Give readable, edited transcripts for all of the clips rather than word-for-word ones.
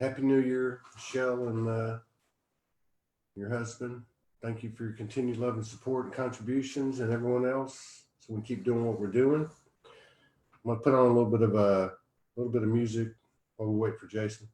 Happy New Year, Michelle and your husband. Thank you for your continued love and support and contributions, and everyone else. So we keep doing what we're doing. I'm gonna put on a little bit of music while we wait for Jason.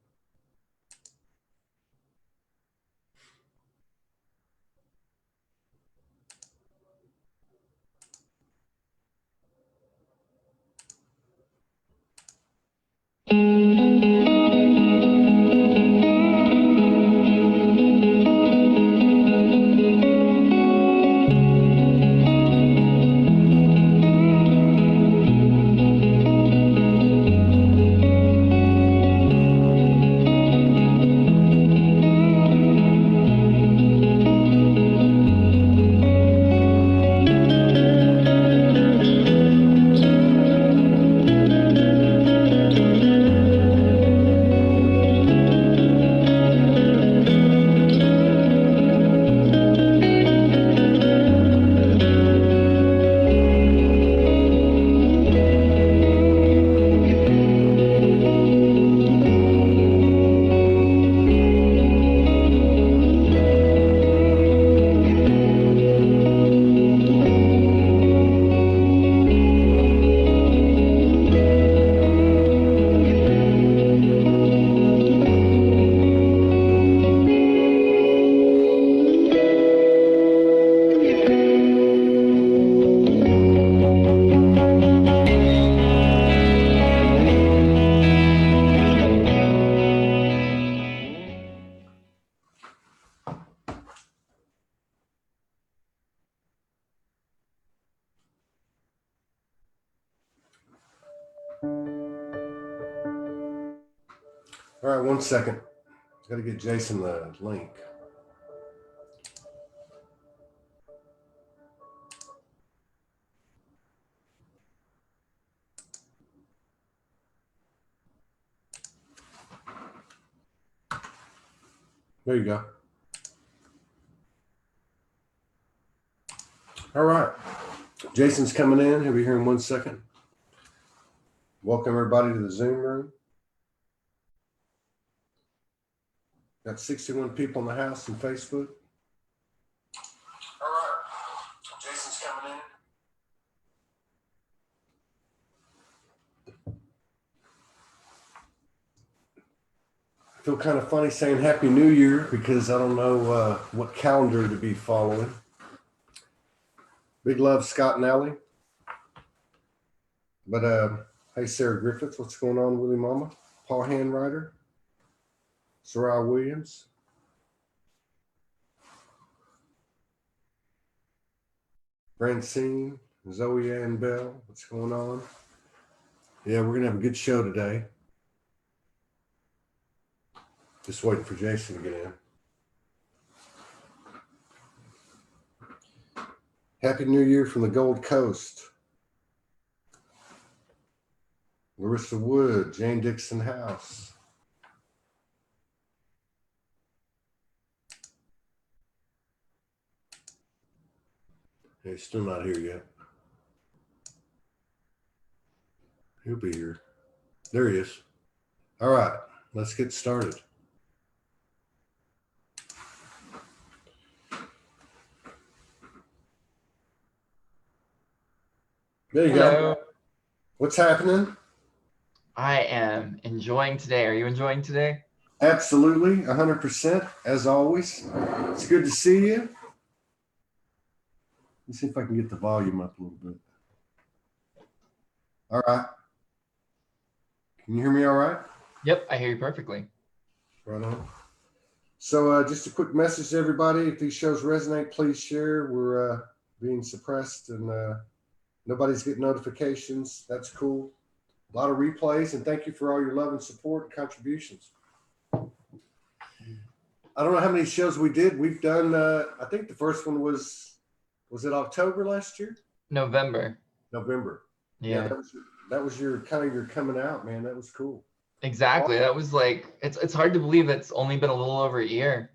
All right, 1 second. Got to get Jason the link. There you go. All right. Jason's coming in. He'll be here in 1 second. Welcome everybody to the Zoom room. Got 61 people in the house and Facebook. All right. Jason's coming in. I feel kind of funny saying Happy New Year because I don't know what calendar to be following. Big love, Scott and Allie. But hey, Sarah Griffith, what's going on, Willie Mama? Paul Handwriter. Soraya Williams. Francine, Zoe Ann Bell, what's going on? Yeah, we're gonna have a good show today. Just waiting for Jason to get in. Happy New Year from the Gold Coast. Larissa Wood, Jane Dixon House. He's still not here yet. He'll be here. There he is. All right, let's get started. There you go. What's happening? I am enjoying today. Are you enjoying today? Absolutely, 100%, as always. It's good to see you. Let's see if I can get the volume up a little bit. All right. Can you hear me all right? Yep, I hear you perfectly. Right on. So just a quick message to everybody. If these shows resonate, please share. We're being suppressed and nobody's getting notifications. That's cool. A lot of replays, and thank you for all your love and support and contributions. I don't know how many shows we did. We've done, I think the first one was it October last year? November. Yeah, that was your kind of your coming out, man. That was cool. Exactly. That was like, it's hard to believe it's only been a little over a year.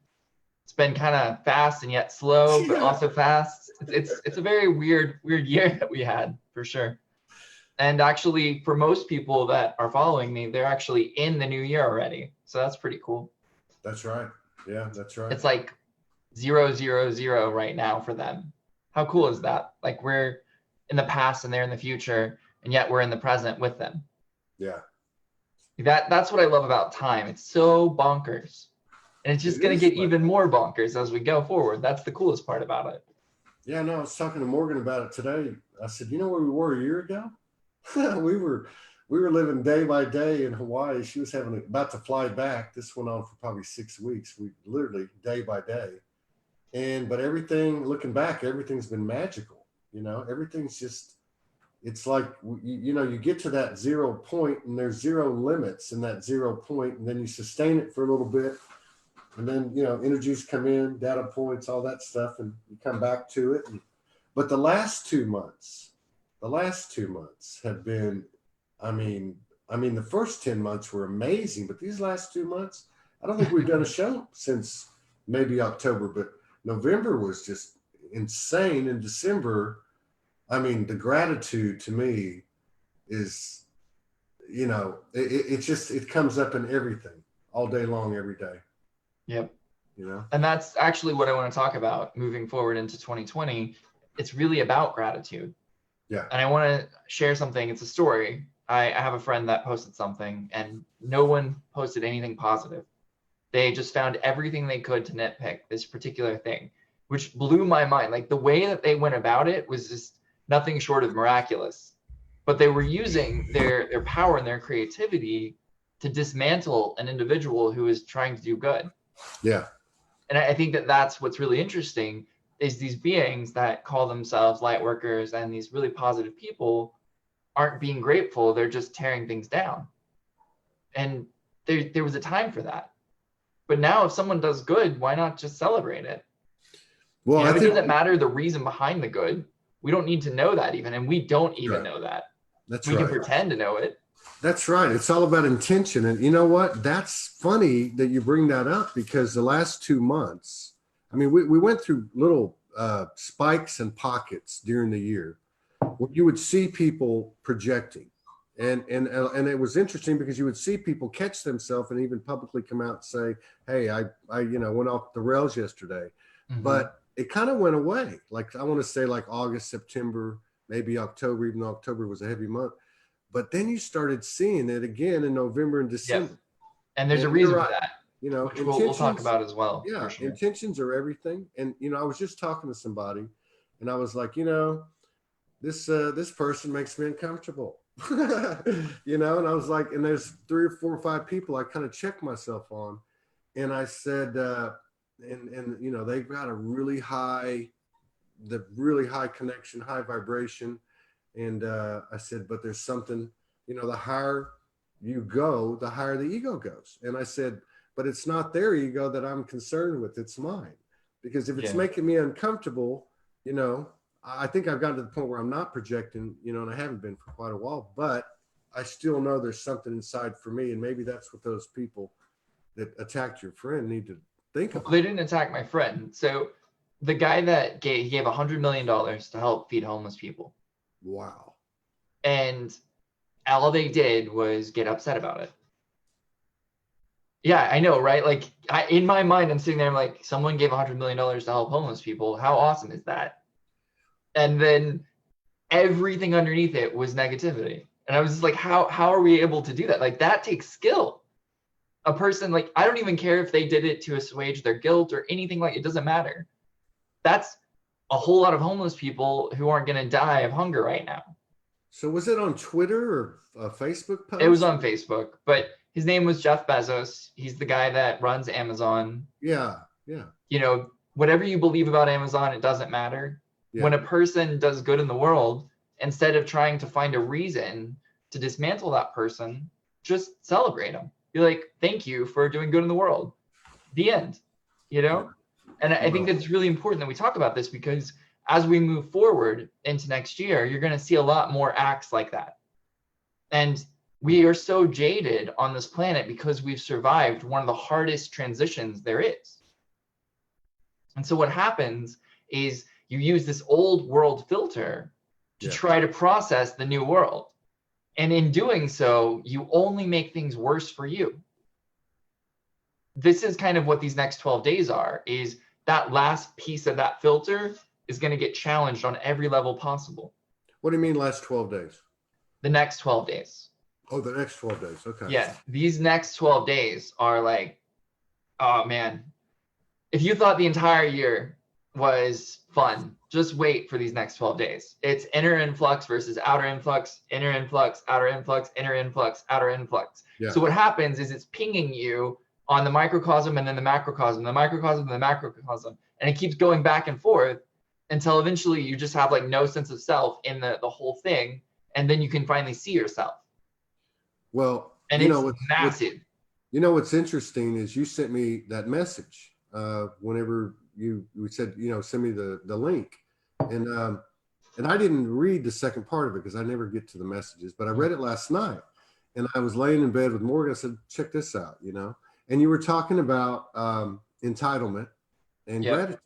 It's been kind of fast and yet slow, but also fast. It's a very weird year that we had, for sure. And actually, for most people that are following me, they're actually in the new year already. So that's pretty cool. That's right. Yeah, that's right. It's like 000 right now for them. How cool is that? Like we're in the past and they're in the future, and yet we're in the present with them. Yeah. That's what I love about time. It's so bonkers. And it's just going to get even more bonkers as we go forward. That's the coolest part about it. Yeah, no, I was talking to Morgan about it today. I said, you know where we were a year ago? we were living day by day in Hawaii. She was about to fly back. This went on for probably 6 weeks. We literally day by day. But everything, looking back, everything's been magical. You know, everything's just, it's like, you get to that 0 point and there's zero limits in that 0 point, and then you sustain it for a little bit. And then, energies come in, data points, all that stuff, and you come back to it. But the last 2 months have been, I mean, the first 10 months were amazing, but these last 2 months, I don't think we've done a show since maybe October, but November was just insane. In December, I mean, the gratitude to me is, it comes up in everything all day long, every day. Yep. And that's actually what I want to talk about moving forward into 2020. It's really about gratitude. Yeah. And I want to share something. It's a story. I have a friend that posted something and no one posted anything positive. They just found everything they could to nitpick this particular thing, which blew my mind. Like the way that they went about it was just nothing short of miraculous. But they were using their power and their creativity to dismantle an individual who is trying to do good. Yeah. And I think that that's what's really interesting is these beings that call themselves light workers and these really positive people aren't being grateful. They're just tearing things down. And there was a time for that. But now if someone does good, why not just celebrate it? Well, it doesn't matter the reason behind the good. We don't need to know that even. And we don't even know that. We can pretend to know it. That's right. It's all about intention. And you know what? That's funny that you bring that up, because the last 2 months, I mean, we went through little spikes and pockets during the year where you would see people projecting. And it was interesting because you would see people catch themselves and even publicly come out and say, hey, I went off the rails yesterday. Mm-hmm. But it kind of went away. Like, I want to say like August, September, maybe October, even though October was a heavy month. But then you started seeing it again in November and December. Yep. And there's a reason for that. Which we'll talk about as well. Yeah, sure. Intentions are everything. And, I was just talking to somebody and I was like, this person makes me uncomfortable. And I was like, and there's 3 or 4 or 5 people I kind of checked myself on. And I said, they've got a really high connection, high vibration. And I said, but there's something, the higher you go, the higher the ego goes. And I said, but it's not their ego that I'm concerned with. It's mine. Because if it's making me uncomfortable, I think I've gotten to the point where I'm not projecting, and I haven't been for quite a while, but I still know there's something inside for me. And maybe that's what those people that attacked your friend need to think about. They didn't attack my friend. So the guy that gave $100 million to help feed homeless people. Wow. And all they did was get upset about it. Yeah, I know, right? Like in my mind, I'm sitting there, I'm like, someone gave $100 million to help homeless people. How awesome is that? And then everything underneath it was negativity. And I was just like, how are we able to do that? Like, that takes skill. A person, like, I don't even care if they did it to assuage their guilt or anything, like, it doesn't matter. That's a whole lot of homeless people who aren't going to die of hunger right now. So was it on Twitter or a Facebook post? It was on Facebook, but his name was Jeff Bezos. He's the guy that runs Amazon. Yeah. Whatever you believe about Amazon, it doesn't matter. Yeah. When a person does good in the world, instead of trying to find a reason to dismantle that person, just celebrate them. Be like, thank you for doing good in the world. The end, And I think it's really important that we talk about this, because as we move forward into next year, you're going to see a lot more acts like that. And we are so jaded on this planet because we've survived one of the hardest transitions there is. And so what happens is you use this old world filter to try to process the new world. And in doing so, you only make things worse for you. This is kind of what these next 12 days are, is that last piece of that filter is going to get challenged on every level possible. What do you mean last 12 days? The next 12 days. Oh, the next 12 days. Okay. Yeah. These next 12 days are like, oh man, if you thought the entire year was fun, just wait for these next 12 days. It's inner influx versus outer influx, inner influx, outer influx, inner influx, outer influx. Yeah. So what happens is it's pinging you on the microcosm and then the macrocosm, the microcosm and the macrocosm, and it keeps going back and forth until eventually you just have like no sense of self in the whole thing, and then you can finally see yourself. Well, and it's massive. You know what's interesting is you sent me that message whenever you said, you know, send me the link, and I didn't read the second part of it because I never get to the messages, but I read it last night, and I was laying in bed with Morgan. I said, check this out, you know, and you were talking about entitlement and gratitude.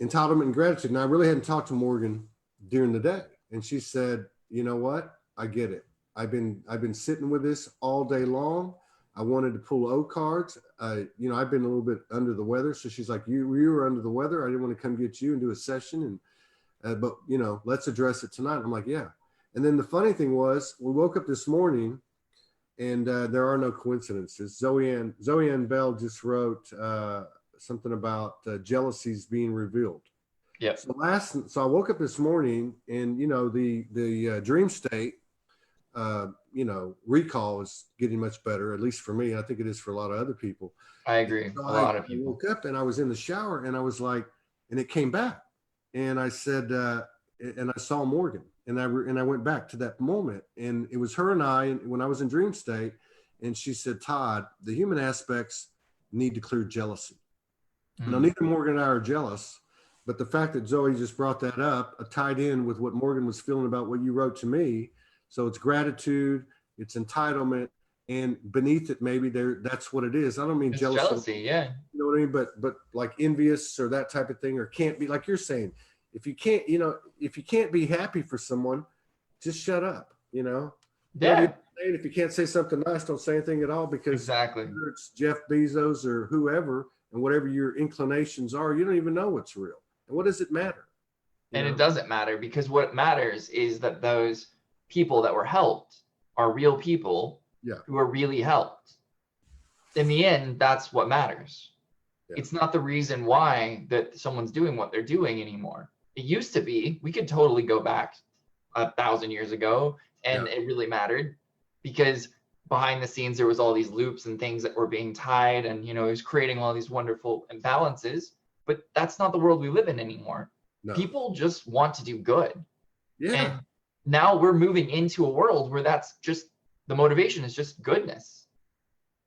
Entitlement and gratitude. And I really hadn't talked to Morgan during the day, and she said, you know what, I get it. I've been sitting with this all day long. I wanted to pull O cards. You know, I've been a little bit under the weather. So she's like, you were under the weather. I didn't want to come get you and do a session. And, but you know, let's address it tonight. I'm like, yeah. And then the funny thing was we woke up this morning and there are no coincidences. Zoe Ann Bell just wrote something about jealousies being revealed. Yeah. So I woke up this morning and, you know, the dream state, you know, recall is getting much better, at least for me. I think it is for a lot of other people. I agree. So a lot of people. I woke up and I was in the shower and I was like, and it came back. And I said, and I saw Morgan and I went back to that moment. And it was her and I when I was in dream state. And she said, Todd, the human aspects need to clear jealousy. Now, neither Morgan and I are jealous. But the fact that Zoe just brought that up tied in with what Morgan was feeling about what you wrote to me. So it's gratitude, it's entitlement, and beneath it, maybe that's what it is. I don't mean jealousy, yeah. You know what I mean? But like envious or that type of thing, or can't be, like you're saying, if you can't, you know, if you can't be happy for someone, just shut up, you know? Yeah. If you can't say something nice, don't say anything at all, because exactly. whether it's Jeff Bezos or whoever, and whatever your inclinations are, you don't even know what's real. And what does it matter? And it doesn't matter, because what matters is that those people that were helped are real people who are really helped. In the end, that's what matters. Yeah. It's not the reason why that someone's doing what they're doing anymore. It used to be. We could totally go back 1,000 years ago and it really mattered, because behind the scenes there was all these loops and things that were being tied, and you know, it was creating all these wonderful imbalances. But that's not the world we live in anymore. No. People just want to do good. Yeah. And now we're moving into a world where that's just, the motivation is just goodness.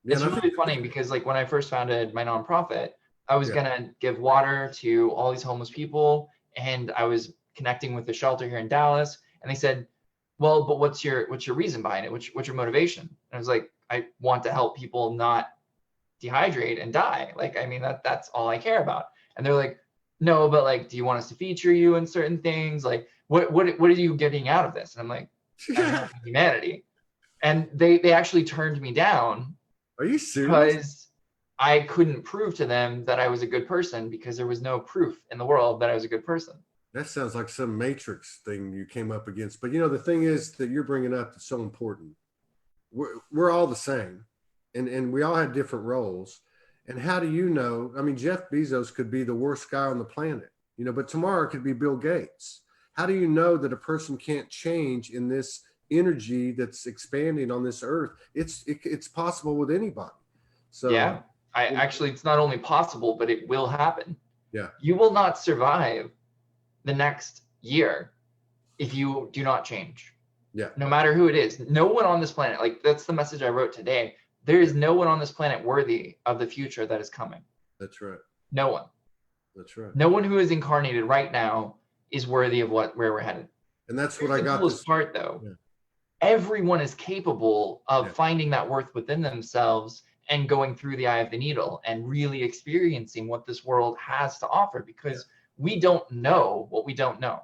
Yeah, it's really funny because like when I first founded my nonprofit, I was gonna give water to all these homeless people, and I was connecting with the shelter here in Dallas, and they said, well, but what's your reason behind it? What's your motivation? And I was like, I want to help people not dehydrate and die. Like, I mean, that's all I care about. And they're like, no, but like, do you want us to feature you in certain things? Like, what are you getting out of this? And I'm like, humanity. And they actually turned me down. Are you serious? Because I couldn't prove to them that I was a good person, because there was no proof in the world that I was a good person. That sounds like some Matrix thing you came up against. But you know, the thing is that you're bringing up that's so important. We're all the same, and we all had different roles. And how do you know? I mean, Jeff Bezos could be the worst guy on the planet, you know, but tomorrow it could be Bill Gates. How do you know that a person can't change in this energy that's expanding on this earth? It's possible with anybody. So yeah, actually, it's not only possible, but it will happen. Yeah. You will not survive the next year if you do not change. Yeah. No matter who it is. No one on this planet, like that's the message I wrote today. There is no one on this planet worthy of the future that is coming. That's right. No one. That's right. No one who is incarnated right now is worthy of where we're headed. And that's what I got. The coolest part though. Yeah. Everyone is capable of finding that worth within themselves and going through the eye of the needle and really experiencing what this world has to offer, because we don't know what we don't know.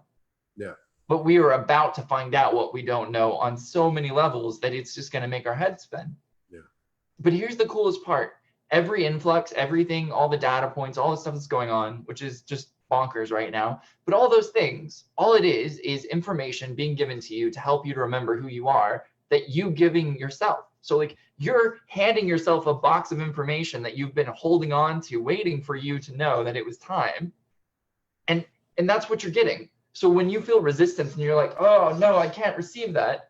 Yeah. but we are about to find out what we don't know on so many levels that it's just going to make our heads spin. Yeah. But here's the coolest part. Every influx, everything, all the data points, all the stuff that's going on, which is just bonkers right now. But all those things, all it is information being given to you to help you to remember who you are, that you giving yourself. So like you're handing yourself a box of information that you've been holding on to, waiting for you to know that it was time. And that's what you're getting. So when you feel resistance and you're like, oh no, I can't receive that,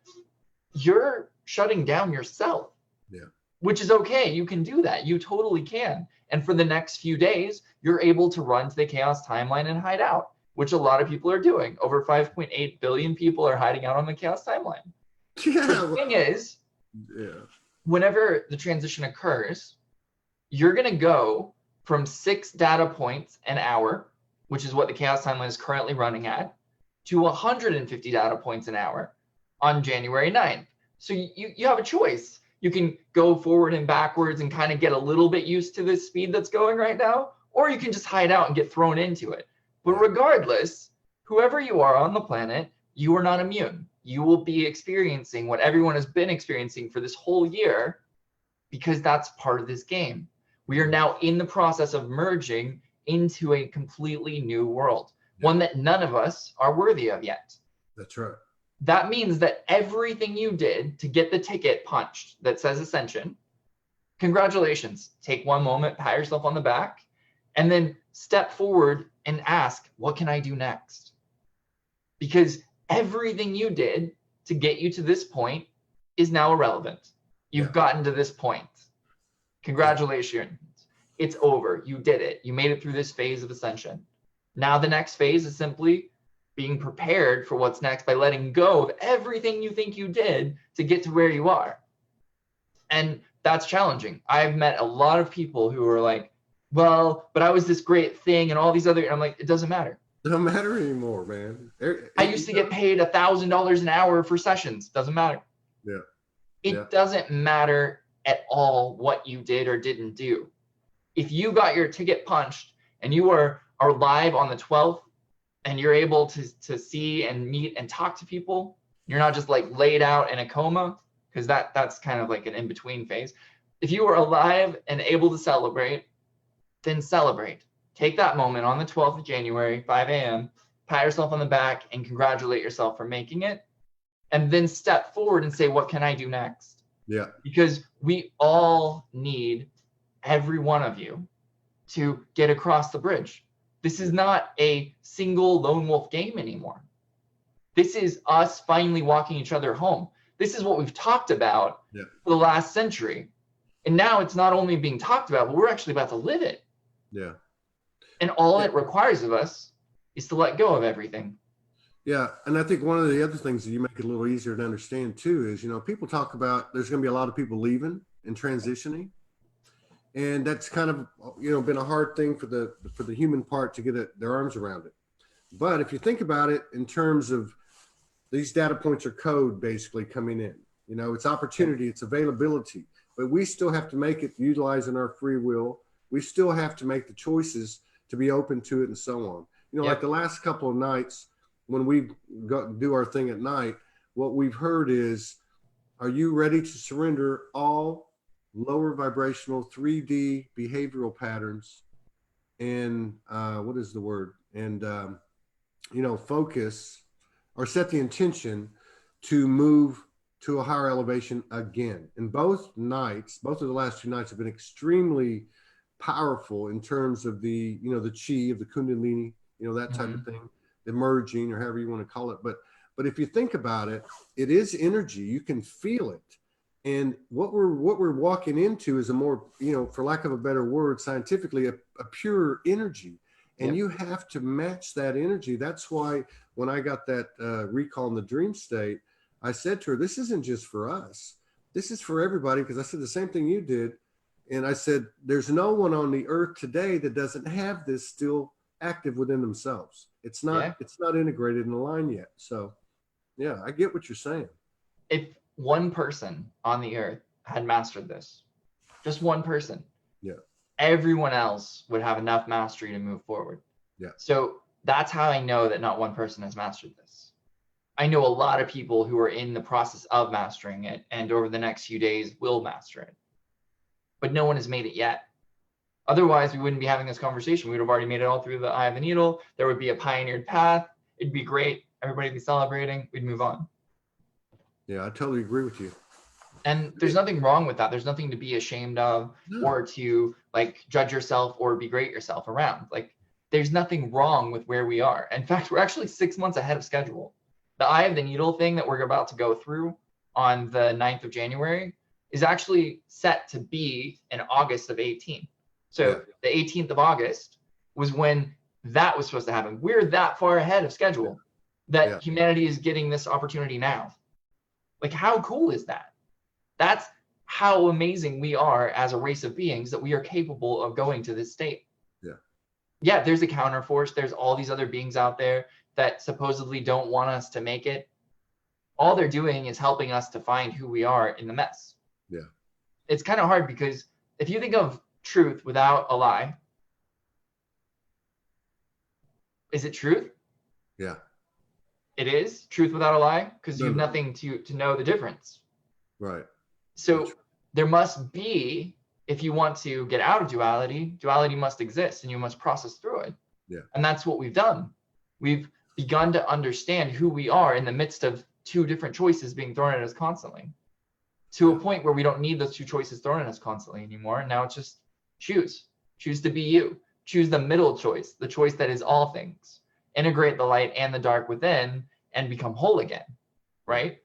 you're shutting down yourself. Yeah. Which is okay. You can do that. You totally can. And for the next few days, you're able to run to the chaos timeline and hide out, which a lot of people are doing. Over 5.8 billion people are hiding out on the chaos timeline. Yeah. The thing is, whenever the transition occurs, you're going to go from 6 data points an hour, which is what the chaos timeline is currently running at, to 150 data points an hour on January 9th. So you have a choice. You can go forward and backwards and kind of get a little bit used to the speed that's going right now, or you can just hide out and get thrown into it. But regardless, whoever you are on the planet, you are not immune. You will be experiencing what everyone has been experiencing for this whole year, because that's part of this game. We are now in the process of merging into a completely new world, one that none of us are worthy of yet. That's right. That means that everything you did to get the ticket punched that says ascension, congratulations. Take one moment, pat yourself on the back, and then step forward and ask, what can I do next? Because everything you did to get you to this point is now irrelevant. You've gotten to this point. Congratulations. It's over. You did it. You made it through this phase of ascension. Now the next phase is simply being prepared for what's next by letting go of everything you think you did to get to where you are. And that's challenging. I've met a lot of people who are like, well, but I was this great thing and all these other, I'm like, it doesn't matter. It doesn't matter anymore, man. I used to get paid $1,000 an hour for sessions. Doesn't matter. Yeah. It doesn't matter at all what you did or didn't do. If you got your ticket punched and you are live on the 12th and you're able to see and meet and talk to people, you're not just like laid out in a coma, because that's kind of like an in-between phase. If you are alive and able to celebrate, then celebrate. Take that moment on the 12th of January, 5 a.m., pat yourself on the back and congratulate yourself for making it. And then step forward and say, what can I do next? Yeah. Because we all need every one of you to get across the bridge. This is not a single lone wolf game anymore. This is us finally walking each other home. This is what we've talked about for the last century. And now it's not only being talked about, but we're actually about to live it. Yeah. And all it requires of us is to let go of everything. Yeah. And I think one of the other things that you make it a little easier to understand too is, people talk about there's going to be a lot of people leaving and transitioning. And that's kind of, been a hard thing for the human part to get their arms around it. But if you think about it in terms of these data points are code basically coming in, it's opportunity, it's availability, but we still have to make it utilizing our free will. We still have to make the choices to be open to it and so on. Like the last couple of nights when we do our thing at night, what we've heard is, are you ready to surrender all lower vibrational 3D behavioral patterns and what is the word? And, focus or set the intention to move to a higher elevation again. And both of the last 2 nights have been extremely powerful in terms of the, the chi of the Kundalini, that type of thing, the merging or however you want to call it. But if you think about it, it is energy. You can feel it. And what we're walking into is a more, for lack of a better word, scientifically, a pure energy. And you have to match that energy. That's why when I got that recall in the dream state, I said to her, this isn't just for us. This is for everybody, because I said the same thing you did. And I said, there's no one on the earth today that doesn't have this still active within themselves. It's not integrated in the line yet. So, I get what you're saying. If one person on the earth had mastered this, just one person, everyone else would have enough mastery to move forward. So that's how I know that not one person has mastered this. I know a lot of people who are in the process of mastering it and over the next few days will master it. But no one has made it yet. Otherwise, we wouldn't be having this conversation. We would have already made it all through the eye of the needle. There would be a pioneered path. It'd be great. Everybody would be celebrating. We'd move on. Yeah, I totally agree with you. And there's nothing wrong with that. There's nothing to be ashamed of or to like judge yourself or berate yourself around. Like there's nothing wrong with where we are. In fact, we're actually 6 months ahead of schedule. The eye of the needle thing that we're about to go through on the 9th of January is actually set to be in August of 18. So the 18th of August was when that was supposed to happen. We're that far ahead of schedule that humanity is getting this opportunity now. Like how cool is that? That's how amazing we are as a race of beings, that we are capable of going to this state. Yeah, there's a counterforce. There's all these other beings out there that supposedly don't want us to make it. All they're doing is helping us to find who we are in the mess. Yeah. It's kind of hard because if you think of truth without a lie, is it truth? Yeah. It is truth without a lie because you have nothing to know the difference. Right. So there must be, if you want to get out of duality, duality must exist and you must process through it. Yeah. And that's what we've done. We've begun to understand who we are in the midst of two different choices being thrown at us constantly, to a point where we don't need those two choices thrown at us constantly anymore. And now it's just choose to be you, choose the middle choice, the choice that is all things, integrate the light and the dark within and become whole again. Right.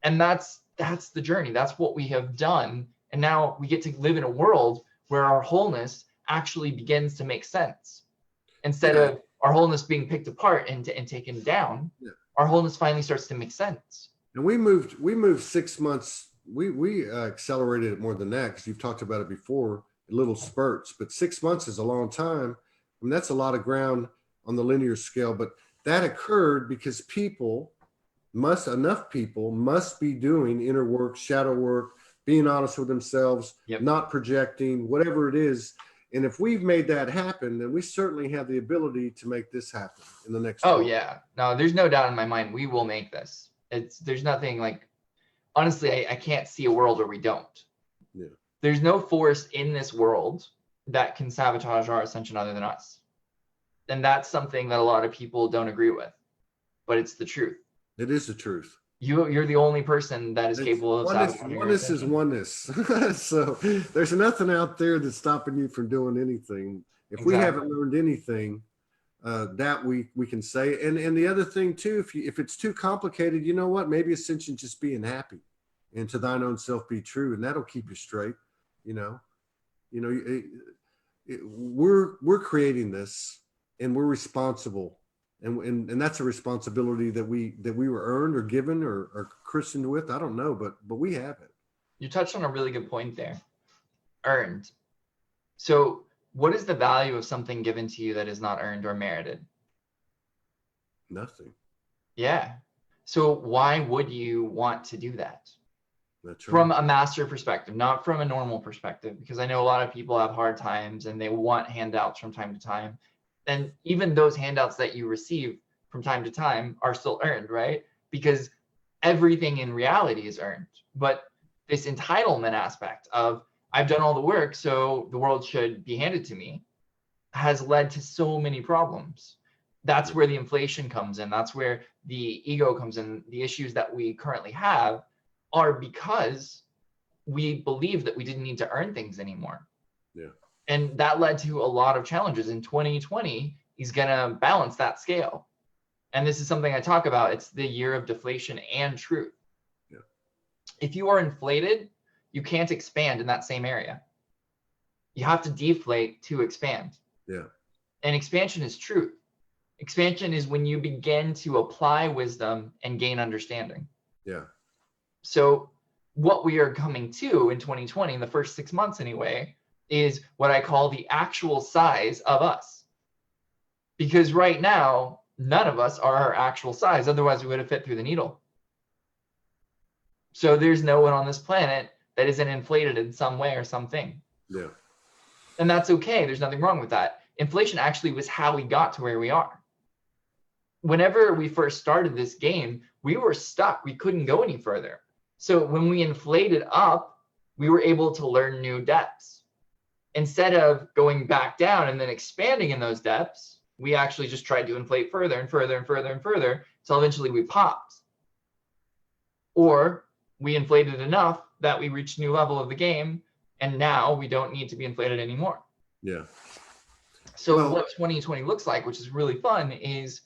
And that's the journey. That's what we have done. And now we get to live in a world where our wholeness actually begins to make sense. Instead of our wholeness being picked apart and taken down, our wholeness finally starts to make sense. And we moved 6 months. We accelerated it more than that because you've talked about it before, little spurts. But 6 months is a long time. I mean, that's a lot of ground on the linear scale. But that occurred because enough people must be doing inner work, shadow work, being honest with themselves, not projecting, whatever it is. And if we've made that happen, then we certainly have the ability to make this happen in the next. Oh, yeah. No, there's no doubt in my mind. We will make this. There's nothing like, honestly, I can't see a world where we don't. Yeah. There's no force in this world that can sabotage our ascension other than us. And that's something that a lot of people don't agree with, but it's the truth. It is the truth. You're the only person that is capable of sabotaging. Oneness is oneness. So there's nothing out there that's stopping you from doing anything. If we haven't learned anything, that we can say. And the other thing too, if it's too complicated, you know what? Maybe ascension just being happy, and to thine own self be true, and that'll keep you straight. We're creating this, and we're responsible. And that's a responsibility that we were earned or given or christened with. I don't know, but we have it. You touched on a really good point there. Earned. So what is the value of something given to you that is not earned or merited? Nothing. Yeah. So why would you want to do that? That's right. From a master perspective, not from a normal perspective, because I know a lot of people have hard times and they want handouts from time to time. And even those handouts that you receive from time to time are still earned, right? Because everything in reality is earned. But this entitlement aspect of I've done all the work, so the world should be handed to me, has led to so many problems. That's where the inflation comes in. That's where the ego comes in. The issues that we currently have are because we believe that we didn't need to earn things anymore. Yeah. And that led to a lot of challenges. In 2020, he's going to balance that scale. And this is something I talk about. It's the year of deflation and truth. Yeah. If you are inflated, you can't expand in that same area. You have to deflate to expand. Yeah. And expansion is truth. Expansion is when you begin to apply wisdom and gain understanding. Yeah. So what we are coming to in 2020, in the first 6 months anyway, is what I call the actual size of us. Because right now, none of us are our actual size. Otherwise, we would have fit through the needle. So there's no one on this planet that isn't inflated in some way or something. Yeah. And that's okay. There's nothing wrong with that. Inflation actually was how we got to where we are. Whenever we first started this game, we were stuck. We couldn't go any further. So when we inflated up, we were able to learn new depths. Instead of going back down and then expanding in those depths, we actually just tried to inflate further and further and further and further until eventually we popped. Or we inflated enough that we reached a new level of the game, and now we don't need to be inflated anymore. Yeah. So what 2020 looks like, which is really fun, is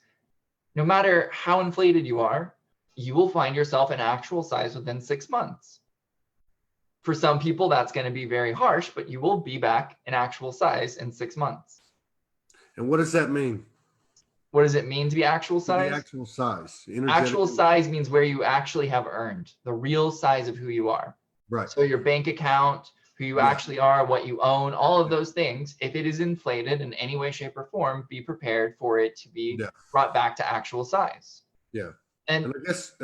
no matter how inflated you are, you will find yourself in actual size within 6 months. For some people, that's going to be very harsh, but you will be back in actual size in 6 months. And what does that mean? What does it mean to be actual size? The actual size. Actual size means where you actually have earned, the real size of who you are. Right. So your bank account, who you actually are, what you own, all of those things, if it is inflated in any way, shape, or form, be prepared for it to be brought back to actual size. Yeah. And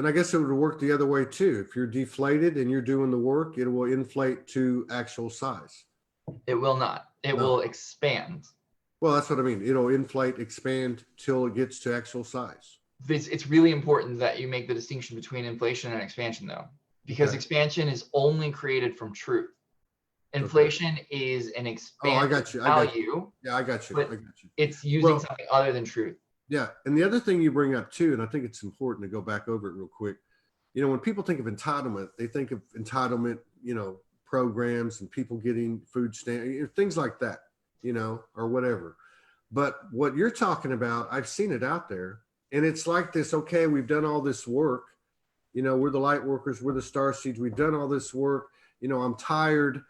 I guess it would work the other way too. If you're deflated and you're doing the work, it will inflate to actual size. It will not. It will expand. Well, that's what I mean. It'll inflate, expand till it gets to actual size. It's really important that you make the distinction between inflation and expansion, though, because expansion is only created from truth. Inflation is an expanded value. Yeah, I got you. It's using something other than truth. Yeah. And the other thing you bring up too, and I think it's important to go back over it real quick. You know, when people think of entitlement, they think of entitlement, programs and people getting food stamps, things like that, or whatever. But what you're talking about, I've seen it out there, and it's like this, okay, we've done all this work. We're the light workers, we're the star seeds. We've done all this work. I'm tired.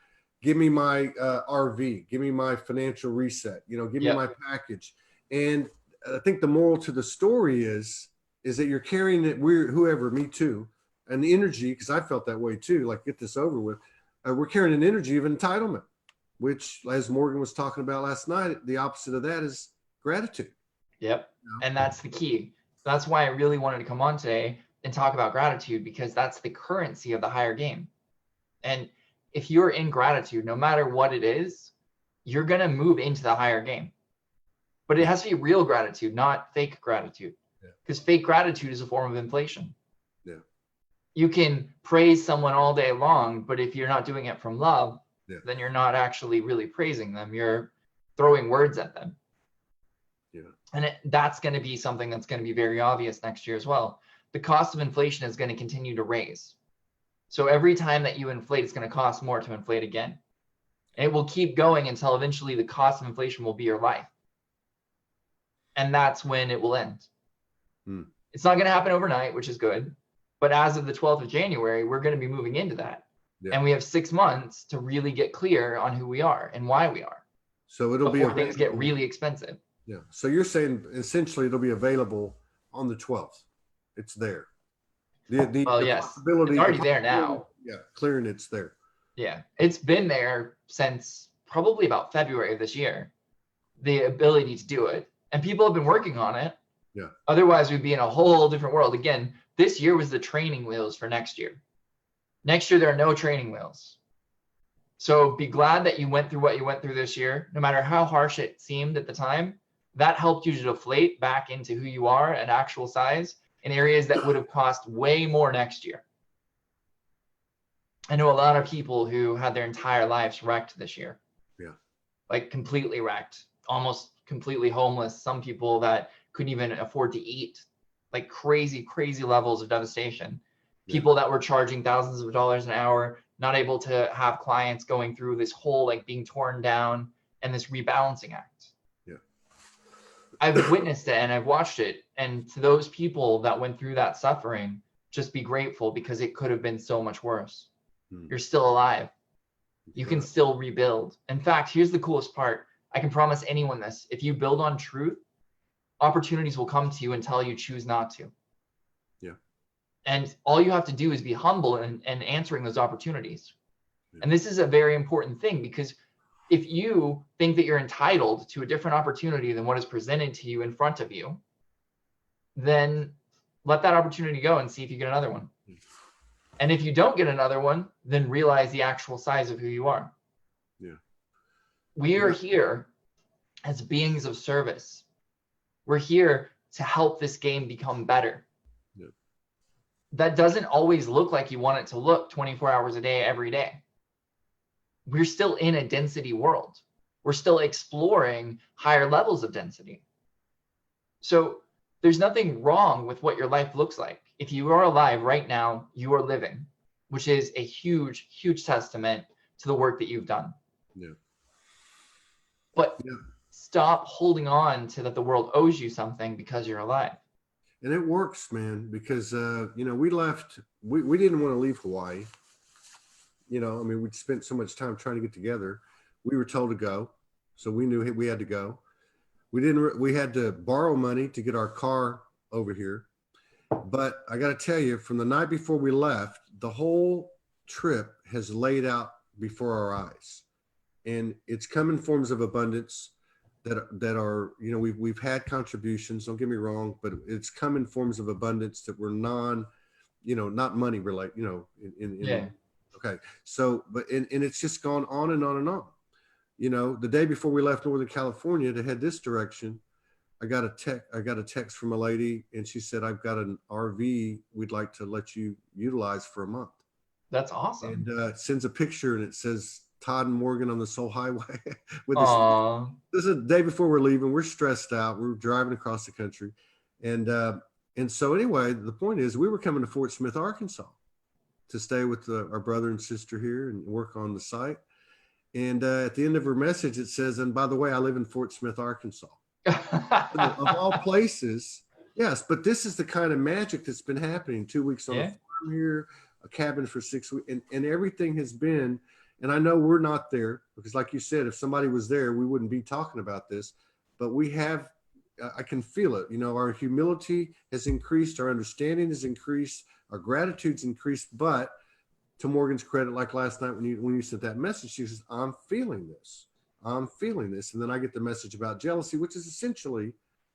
Give me my RV, give me my financial reset, give me my package. And I think the moral to the story is that you're carrying it, whoever, me too, an energy, because I felt that way too, like get this over with. We're carrying an energy of entitlement, which, as Morgan was talking about last night, the opposite of that is gratitude. Yep. And that's the key. That's why I really wanted to come on today and talk about gratitude, because that's the currency of the higher game. And if you're in gratitude, no matter what it is, you're going to move into the higher game. But it has to be real gratitude, not fake gratitude. Because fake gratitude is a form of inflation. Yeah. You can praise someone all day long, but if you're not doing it from love, then you're not actually really praising them. You're throwing words at them. Yeah. And that's going to be something that's going to be very obvious next year as well. The cost of inflation is going to continue to raise. So every time that you inflate, it's going to cost more to inflate again. And it will keep going until eventually the cost of inflation will be your life. And that's when it will end. It's not going to happen overnight, which is good. But as of the 12th of January, we're going to be moving into that. And we have 6 months to really get clear on who we are and why we are. So it'll be before things get really expensive. Yeah. So you're saying essentially it'll be available on the 12th. It's there. Well, yes, it's already there now. Yeah, clearing it's there. Yeah, it's been there since probably about February of this year. The ability to do it, and people have been working on it. Yeah. Otherwise, we'd be in a whole different world. Again, this year was the training wheels for next year. Next year, there are no training wheels. So be glad that you went through what you went through this year, no matter how harsh it seemed at the time. That helped you to deflate back into who you are at actual size in areas that would have cost way more next year. I know a lot of people who had their entire lives wrecked this year. Yeah. Like completely wrecked, almost completely homeless. Some people that couldn't even afford to eat, like crazy, crazy levels of devastation. People that were charging thousands of dollars an hour, not able to have clients, going through this whole like being torn down and this rebalancing act. Yeah. I've witnessed it and I've watched it. And to those people that went through that suffering, just be grateful, because it could have been so much worse. You're still alive. You can still rebuild. In fact, here's the coolest part. I can promise anyone this. If you build on truth, opportunities will come to you until you choose not to. Yeah. And all you have to do is be humble and answering those opportunities. Yeah. And this is a very important thing, because if you think that you're entitled to a different opportunity than what is presented to you in front of you, then let that opportunity go and see if you get another one. And if you don't get another one, then realize the actual size of who you are. Yeah. We are here as beings of service. We're here to help this game become better. Yeah. that doesn't always look like you want it to look 24 hours a day, every day. We're still in a density world. We're still exploring higher levels of density. So there's nothing wrong with what your life looks like. If you are alive right now, you are living, which is a huge, huge testament to the work that you've done. Yeah. But stop holding on to that the world owes you something because you're alive. And it works, man, because, we left, we didn't want to leave Hawaii. I mean, we'd spent so much time trying to get together. We were told to go. So we knew we had to go. We had to borrow money to get our car over here. But I got to tell you, from the night before we left, the whole trip has laid out before our eyes. And it's come in forms of abundance that are, we've had contributions, don't get me wrong, but it's come in forms of abundance that were not money related, Yeah. Okay. So, and it's just gone on and on and on. The day before we left Northern California to head this direction, I got a text from a lady, and she said, I've got an RV we'd like to let you utilize for a month. That's awesome. And sends a picture, and it says Todd and Morgan on the Soul Highway with this is the day before we're leaving. We're stressed out. We're driving across the country. And so anyway, the point is we were coming to Fort Smith, Arkansas to stay with our brother and sister here and work on the site. And at the end of her message, it says, and by the way, I live in Fort Smith, Arkansas. Of all places, yes, but this is the kind of magic that's been happening. 2 weeks on a farm here, a cabin for 6 weeks, and everything has been, and I know we're not there because like you said, if somebody was there, we wouldn't be talking about this, but we have, I can feel it. Our humility has increased, our understanding has increased, our gratitude's increased, but to Morgan's credit, like last night when you sent that message, she says, I'm feeling this. And then I get the message about jealousy, which is essentially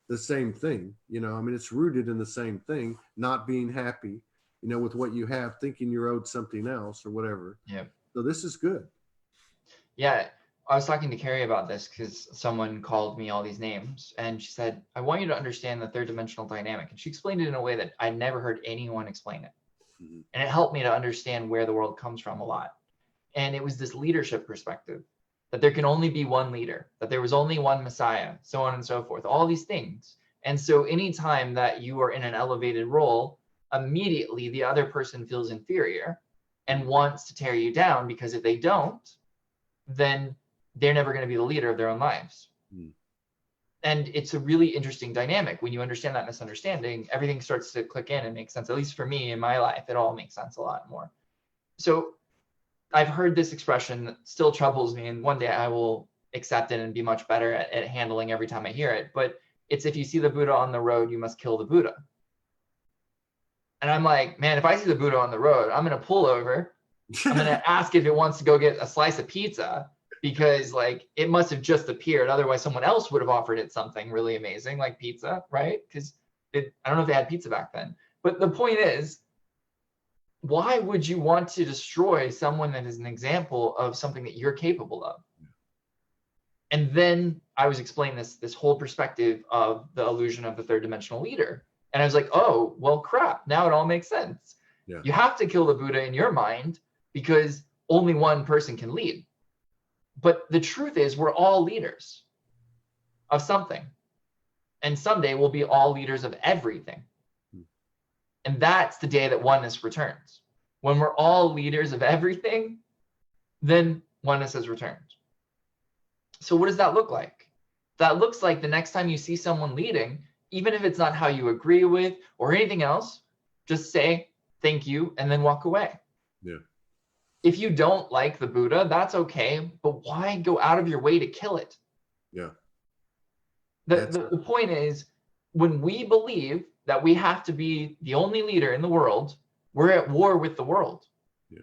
the same thing. I mean, it's rooted in the same thing, not being happy, with what you have, thinking you're owed something else or whatever. Yeah. So this is good. Yeah. I was talking to Carrie about this because someone called me all these names, and she said, I want you to understand the third dimensional dynamic. And she explained it in a way that I'd never heard anyone explain it. Mm-hmm. And it helped me to understand where the world comes from a lot. And it was this leadership perspective, that there can only be one leader, that there was only one Messiah, so on and so forth, all these things. And so anytime that you are in an elevated role, immediately the other person feels inferior and wants to tear you down, because if they don't, then they're never going to be the leader of their own lives. Mm. And it's a really interesting dynamic. When you understand that misunderstanding, everything starts to click in and make sense. At least for me in my life, it all makes sense a lot more. So I've heard this expression that still troubles me, and one day I will accept it and be much better at handling every time I hear it. But it's, if you see the Buddha on the road, you must kill the Buddha. And I'm like, man, if I see the Buddha on the road, I'm going to pull over. I'm going to ask if it wants to go get a slice of pizza, because like it must have just appeared. Otherwise, someone else would have offered it something really amazing like pizza, right? Because I don't know if they had pizza back then. But the point is, why would you want to destroy someone that is an example of something that you're capable of? And then I was explaining this whole perspective of the illusion of the third dimensional leader. And I was like, oh, well, crap. Now it all makes sense. Yeah. You have to kill the Buddha in your mind because only one person can lead. But the truth is, we're all leaders of something. And someday we'll be all leaders of everything. And that's the day that oneness returns. When we're all leaders of everything, then oneness has returned. So what does that look like? That looks like the next time you see someone leading, even if it's not how you agree with or anything else, just say thank you and then walk away. Yeah. If you don't like the Buddha, that's okay, but why go out of your way to kill it? Yeah. The point is, when we believe that we have to be the only leader in the world, we're at war with the world. Yeah.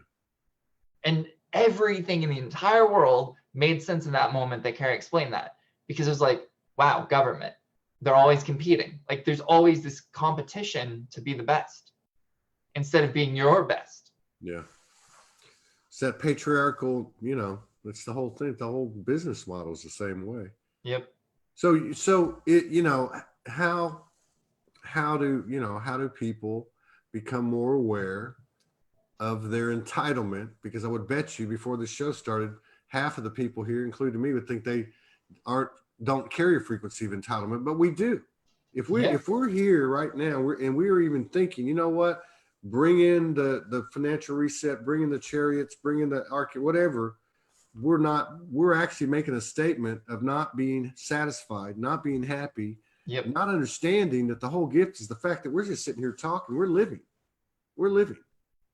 And everything in the entire world made sense in that moment that Carrie explained that. Because it was like, wow, government, they're always competing. Like there's always this competition to be the best instead of being your best. Yeah. It's that patriarchal, that's the whole thing. The whole business model is the same way. Yep. So it, how do people become more aware of their entitlement, because I would bet you before the show started, half of the people here, including me, would think they don't carry a frequency of entitlement, but we do. If we're here right now, we are even thinking, you know what, bring in the financial reset, bring in the chariots, bring in the arc, whatever. We're actually making a statement of not being satisfied, not being happy, not understanding that the whole gift is the fact that we're just sitting here talking, we're living.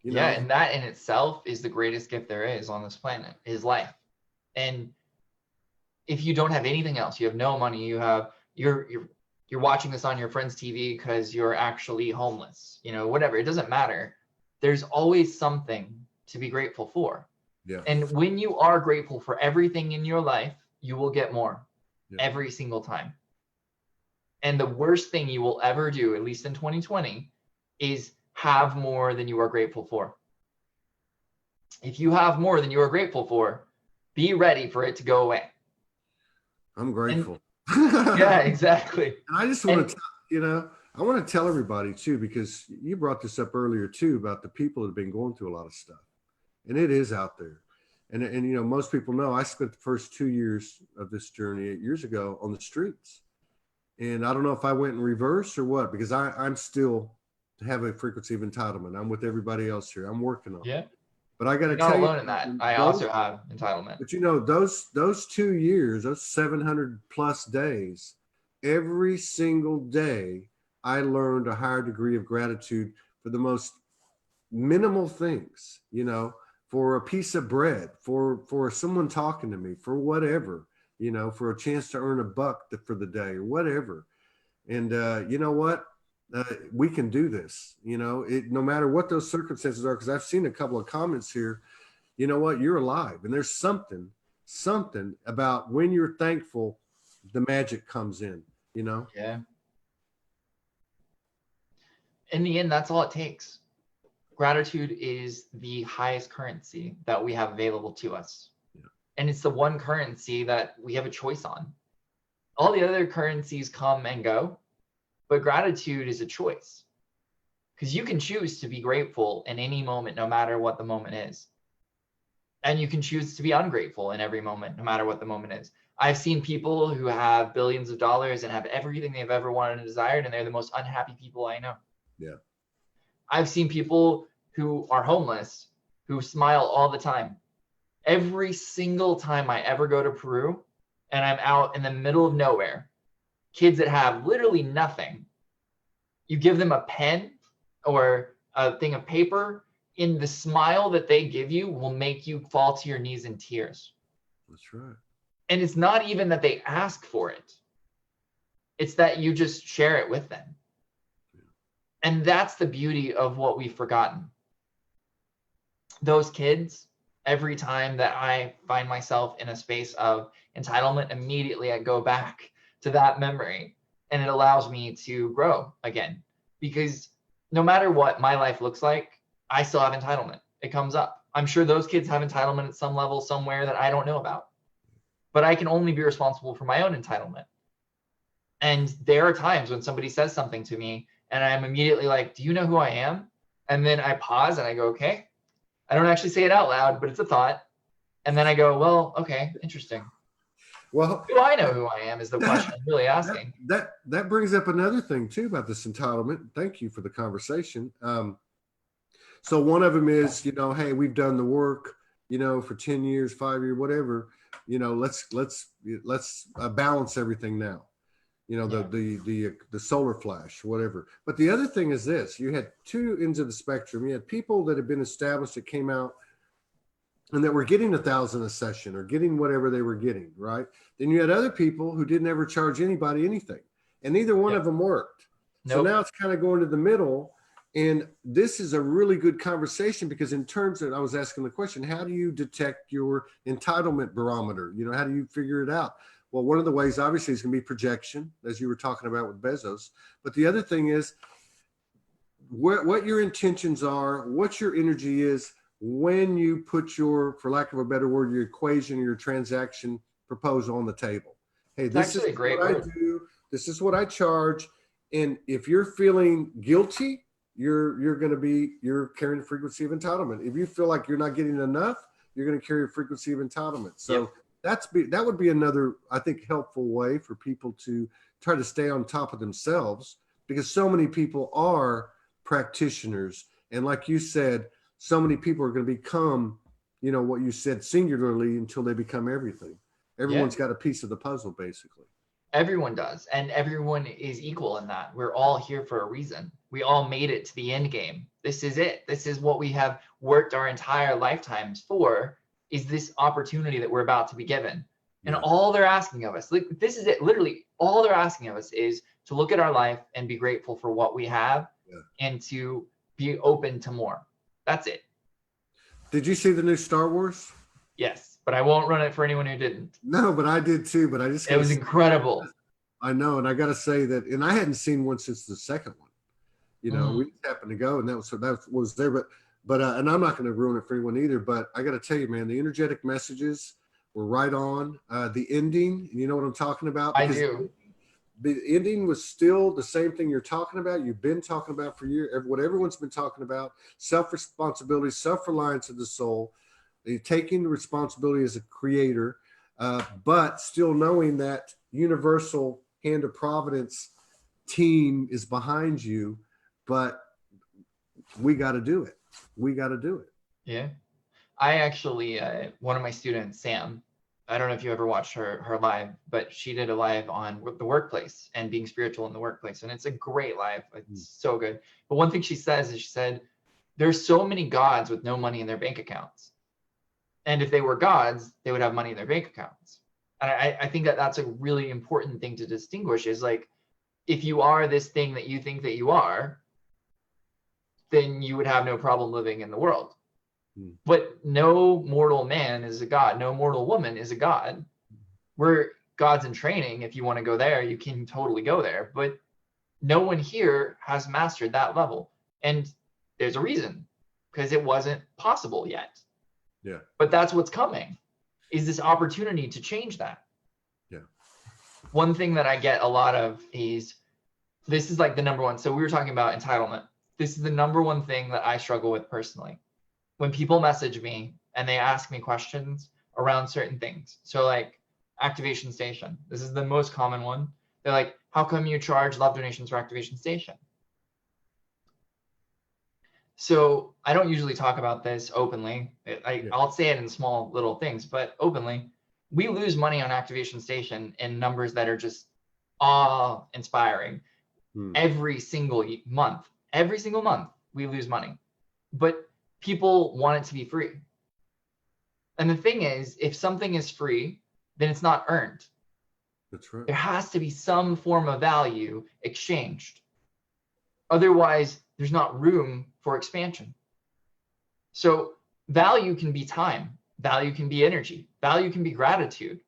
You know? And that in itself is the greatest gift there is on this planet, is life. And if you don't have anything else, you have no money, you're watching this on your friend's TV because you're actually homeless, whatever, it doesn't matter. There's always something to be grateful for. Yeah. And when you are grateful for everything in your life, you will get more every single time. And the worst thing you will ever do, at least in 2020, is have more than you are grateful for. If you have more than you are grateful for, be ready for it to go away. I'm grateful. Yeah, exactly. And I just want to, I want to tell everybody too, because you brought this up earlier too, about the people that have been going through a lot of stuff, and it is out there. And most people know I spent the first 2 years of this journey 8 years ago on the streets. And I don't know if I went in reverse or what, because I'm still have a frequency of entitlement. I'm with everybody else here. I'm working on it. Yeah. But I got to tell you, not alone in that. I also have entitlement. But those 2 years, those 700 plus days, every single day, I learned a higher degree of gratitude for the most minimal things, for a piece of bread, for someone talking to me, for whatever, for a chance to earn $1 for the day or whatever. And you know what? We can do this, no matter what those circumstances are, because I've seen a couple of comments here. You know what? You're alive. And there's something about when you're thankful, the magic comes in, Yeah. In the end, that's all it takes. Gratitude is the highest currency that we have available to us. Yeah. And it's the one currency that we have a choice on. All the other currencies come and go, but gratitude is a choice, because you can choose to be grateful in any moment, no matter what the moment is. And you can choose to be ungrateful in every moment, no matter what the moment is. I've seen people who have billions of dollars and have everything they've ever wanted and desired, and they're the most unhappy people I know. Yeah. I've seen people who are homeless who smile all the time. Every single time I ever go to Peru and I'm out in the middle of nowhere, kids that have literally nothing, you give them a pen or a thing of paper, in the smile that they give you will make you fall to your knees in tears. That's right. And it's not even that they ask for it. It's that you just share it with them. Yeah. And that's the beauty of what we've forgotten. Those kids, every time that I find myself in a space of entitlement, immediately I go back to that memory, and it allows me to grow again. Because no matter what my life looks like, I still have entitlement. It comes up. I'm sure those kids have entitlement at some level somewhere that I don't know about. But I can only be responsible for my own entitlement. And there are times when somebody says something to me and I'm immediately like, do you know who I am? And then I pause and I go, okay. I don't actually say it out loud, but it's a thought. And then I go, well, okay, interesting. Well, do I know who I am is the question I'm really asking. That brings up another thing too about this entitlement. Thank you for the conversation. So one of them is, hey, we've done the work, for 10 years, 5 years, whatever, let's balance everything now, the solar flash, whatever. But the other thing is this: you had two ends of the spectrum. You had people that had been established that came out and that were getting 1,000 a session or getting whatever they were getting, right? Then you had other people who didn't ever charge anybody anything, and neither one of them worked. Nope. So now it's kind of going to the middle. And this is a really good conversation, because in terms of, I was asking the question, how do you detect your entitlement barometer? How do you figure it out? Well, one of the ways obviously is going to be projection, as you were talking about with Bezos. But the other thing is what your intentions are, what your energy is when you put your, for lack of a better word, your equation, your transaction proposal on the table. Hey, this is what I do. This is what I charge. And if you're feeling guilty, you're carrying the frequency of entitlement. If you feel like you're not getting enough, you're going to carry a frequency of entitlement. So that would be another, I think, helpful way for people to try to stay on top of themselves, because so many people are practitioners. And like you said, so many people are going to become, what you said, singularly, until they become everything. Everyone's got a piece of the puzzle, basically. Everyone does. And everyone is equal in that. We're all here for a reason. We all made it to the end game. This is it. This is what we have worked our entire lifetimes for, is this opportunity that we're about to be given. And all they're asking of us, like, this is it. Literally, all they're asking of us is to look at our life and be grateful for what we have and to be open to more. That's it. Did you see the new Star Wars? Yes, but I won't run it for anyone who didn't. No, but I did too. But it was incredible. I know, and I got to say that, and I hadn't seen one since the second one. We happened to go, and that was there. But and I'm not going to ruin it for anyone either. But I got to tell you, man, the energetic messages were right on. The ending, and you know what I'm talking about? I do. The ending was still the same thing you're talking about. You've been talking about for years. What everyone's been talking about: self-responsibility, self-reliance of the soul, taking the responsibility as a creator, but still knowing that universal hand of providence team is behind you. But we got to do it. We got to do it. Yeah. I actually, one of my students, Sam, I don't know if you ever watched her live, but she did a live on the workplace and being spiritual in the workplace. And it's a great live. It's so good. But one thing she says is, she said, there's so many gods with no money in their bank accounts. And if they were gods, they would have money in their bank accounts. And I think that that's a really important thing to distinguish, is like, if you are this thing that you think that you are, then you would have no problem living in the world. But no mortal man is a god. No mortal woman is a god. We're gods in training. If you want to go there, you can totally go there. But no one here has mastered that level. And there's a reason, because it wasn't possible yet. Yeah. But that's what's coming, is this opportunity to change that. Yeah. One thing that I get a lot of is, this is like the number one. So we were talking about entitlement. This is the number one thing that I struggle with personally. When people message me and they ask me questions around certain things. So like activation station, this is the most common one. They're like, how come you charge love donations for activation station? So I don't usually talk about this openly. I'll say it in small little things, but openly, we lose money on activation station in numbers that are just awe-inspiring. Every single month, we lose money. But people want it to be free. And the thing is, if something is free, then it's not earned. That's right. There has to be some form of value exchanged. Otherwise, there's not room for expansion. So value can be time, value can be energy, value can be gratitude.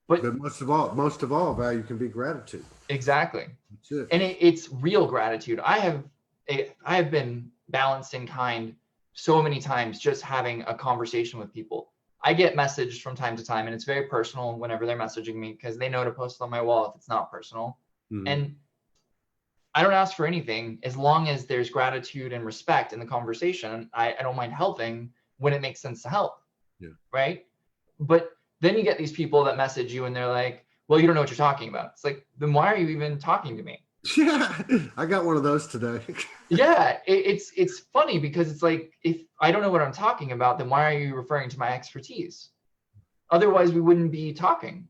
But most of all, value can be gratitude. Exactly. That's it. And it's real gratitude. I have been balanced and kind so many times just having a conversation with people. I get messaged from time to time, and it's very personal whenever they're messaging me, because they know to post on my wall if it's not personal. And I don't ask for anything as long as there's gratitude and respect in the conversation. I don't mind helping when it makes sense to help. Yeah. Right. But then you get these people that message you and they're like, well, you don't know what you're talking about. It's like, then why are you even talking to me? Yeah, I got one of those today. Yeah, it's funny, because it's like, if I don't know what I'm talking about, then why are you referring to my expertise? Otherwise, we wouldn't be talking.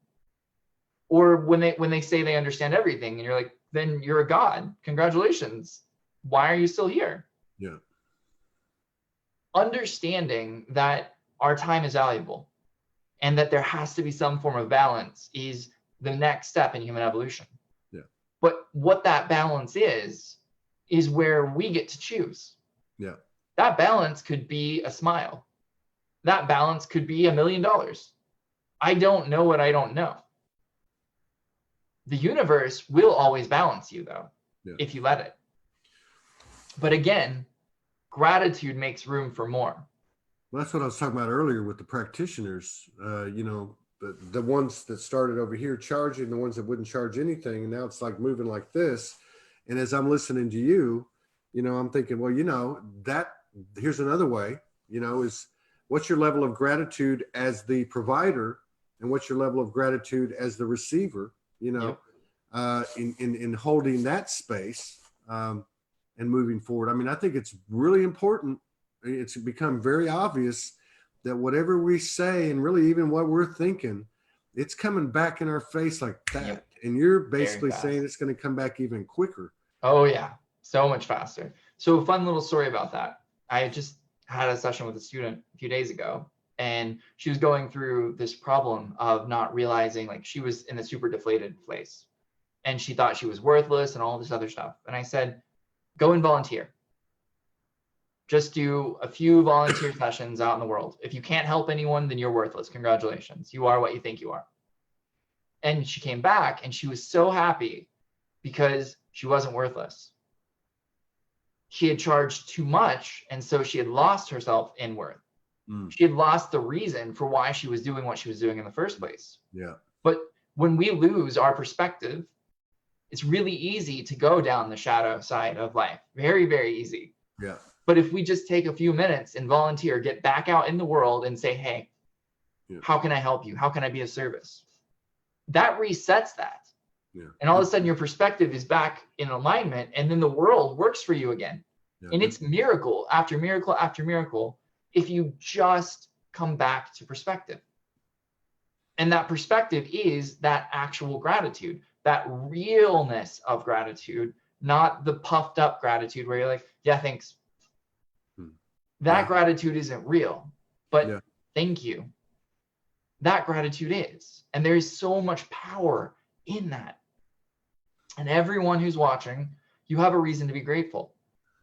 Or when they say they understand everything, and you're like, then you're a god. Congratulations. Why are you still here? Yeah. Understanding that our time is valuable and that there has to be some form of balance is the next step in human evolution. Yeah. But what that balance is where we get to choose. Yeah. That balance could be a smile. That balance could be $1 million. I don't know what I don't know. The universe will always balance you, though, if you let it. But again, gratitude makes room for more. Well, that's what I was talking about earlier with the practitioners. The ones that started over here charging, the ones that wouldn't charge anything, and now it's like moving like this. And as I'm listening to you, I'm thinking, well, that here's another way, is what's your level of gratitude as the provider, and what's your level of gratitude as the receiver, Yep. in holding that space, and moving forward. I mean, I think it's really important. It's become very obvious that whatever we say, and really even what we're thinking, it's coming back in our face like that. Yep. And you're Very basically fast. saying it's going to come back even quicker. Oh yeah, so much faster. So a fun little story about that. I just had a session with a student a few days ago, and she was going through this problem of not realizing, like, she was in a super deflated place, and she thought she was worthless and all this other stuff. And I said, go and volunteer. Just do a few volunteer sessions out in the world. If you can't help anyone, then you're worthless. Congratulations. You are what you think you are. And she came back and she was so happy because she wasn't worthless. She had charged too much, and so she had lost herself in worth. She had lost the reason for why she was doing what she was doing in the first place. Yeah. But when we lose our perspective, it's really easy to go down the shadow side of life. Very, very easy. Yeah. But if we just take a few minutes and volunteer, get back out in the world and say, hey, how can I help you? How can I be of service? That resets that. Yeah. And all of a sudden your perspective is back in alignment, and then the world works for you again. Yeah. And it's miracle after miracle after miracle if you just come back to perspective. And that perspective is that actual gratitude, that realness of gratitude, not the puffed up gratitude where you're like, yeah, thanks. That gratitude isn't real, but thank you. That gratitude is. And there is so much power in that. And everyone who's watching, you have a reason to be grateful.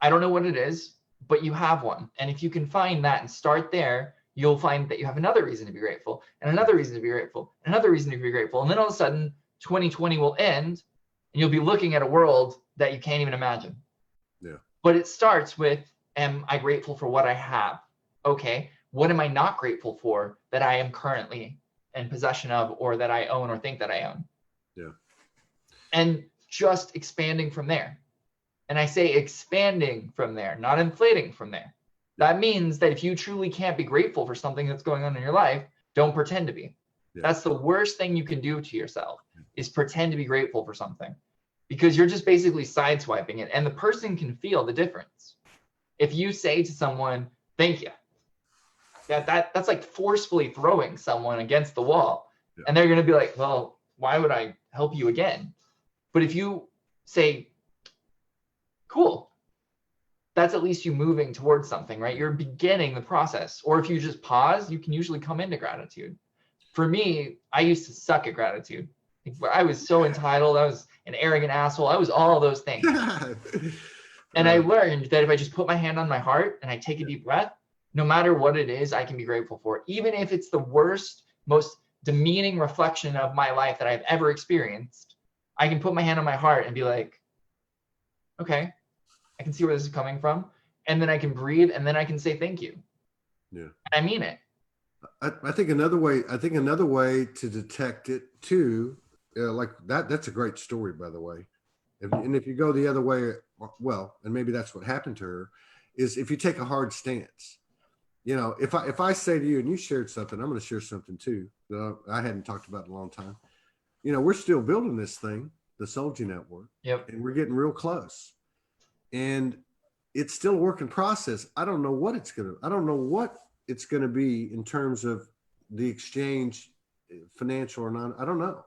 I don't know what it is, but you have one. And if you can find that and start there, you'll find that you have another reason to be grateful, and another reason to be grateful, and another reason to be grateful. And then all of a sudden, 2020 will end, and you'll be looking at a world that you can't even imagine. Yeah. But it starts with, am I grateful for what I have? Okay, what am I not grateful for that I am currently in possession of, or that I own or think that I own? Yeah. And just expanding from there. And I say expanding from there, not inflating from there. That means that if you truly can't be grateful for something that's going on in your life, don't pretend to be. Yeah. That's the worst thing you can do to yourself, is pretend to be grateful for something, because you're just basically sideswiping it. And the person can feel the difference. If you say to someone, thank you, that's like forcefully throwing someone against the wall. Yeah. And they're going to be like, well, why would I help you again? But if you say, cool, that's at least you moving towards something, right? You're beginning the process. Or if you just pause, you can usually come into gratitude. For me, I used to suck at gratitude. I was so entitled. I was an arrogant asshole. I was all of those things. And I learned that if I just put my hand on my heart and I take a deep breath, no matter what it is, I can be grateful for it. Even if it's the worst, most demeaning reflection of my life that I've ever experienced, I can put my hand on my heart and be like, okay, I can see where this is coming from. And then I can breathe, and then I can say thank you. Yeah. I mean it. I think another way to detect it too, like that's a great story, by the way. And if you go the other way, well, and maybe that's what happened to her, is if you take a hard stance. If I say to you, and you shared something, I'm going to share something too that I hadn't talked about in a long time. We're still building this thing, the Soulogy Network. Yep. And we're getting real close. And it's still a work in process. I don't know what it's going to be in terms of the exchange, financial or not. I don't know.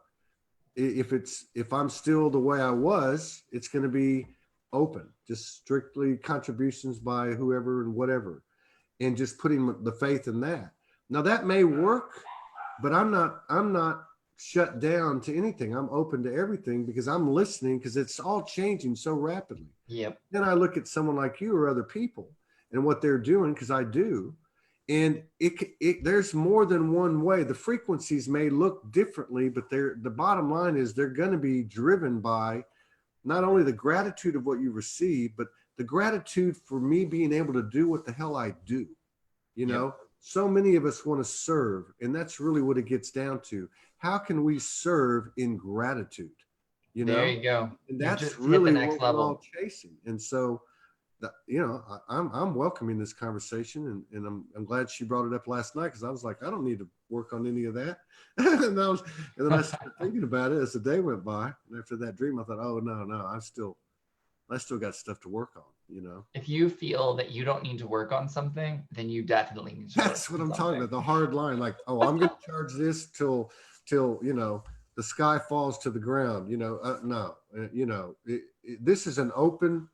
If I'm still the way I was, it's going to be open, just strictly contributions by whoever and whatever, and just putting the faith in that. Now that may work, but I'm not shut down to anything. I'm open to everything because I'm listening, because it's all changing so rapidly. Yep. Then I look at someone like you or other people and what they're doing, because I do. And there's more than one way. The frequencies may look differently, but the bottom line is they're going to be driven by not only the gratitude of what you receive, but the gratitude for me being able to do what the hell I do. Yep. So many of us want to serve, and that's really what it gets down to. How can we serve in gratitude? There you go. And that's really what we're all chasing. And so you know, I'm welcoming this conversation, and I'm glad she brought it up last night, because I was like, I don't need to work on any of that. and then I started thinking about it as the day went by. And after that dream, I thought, oh no, I still got stuff to work on, you know. If you feel that you don't need to work on something, then you definitely need to That's what I'm talking about. The hard line, like, oh, I'm going to charge this till you know the sky falls to the ground. You know, no, you know, this is an open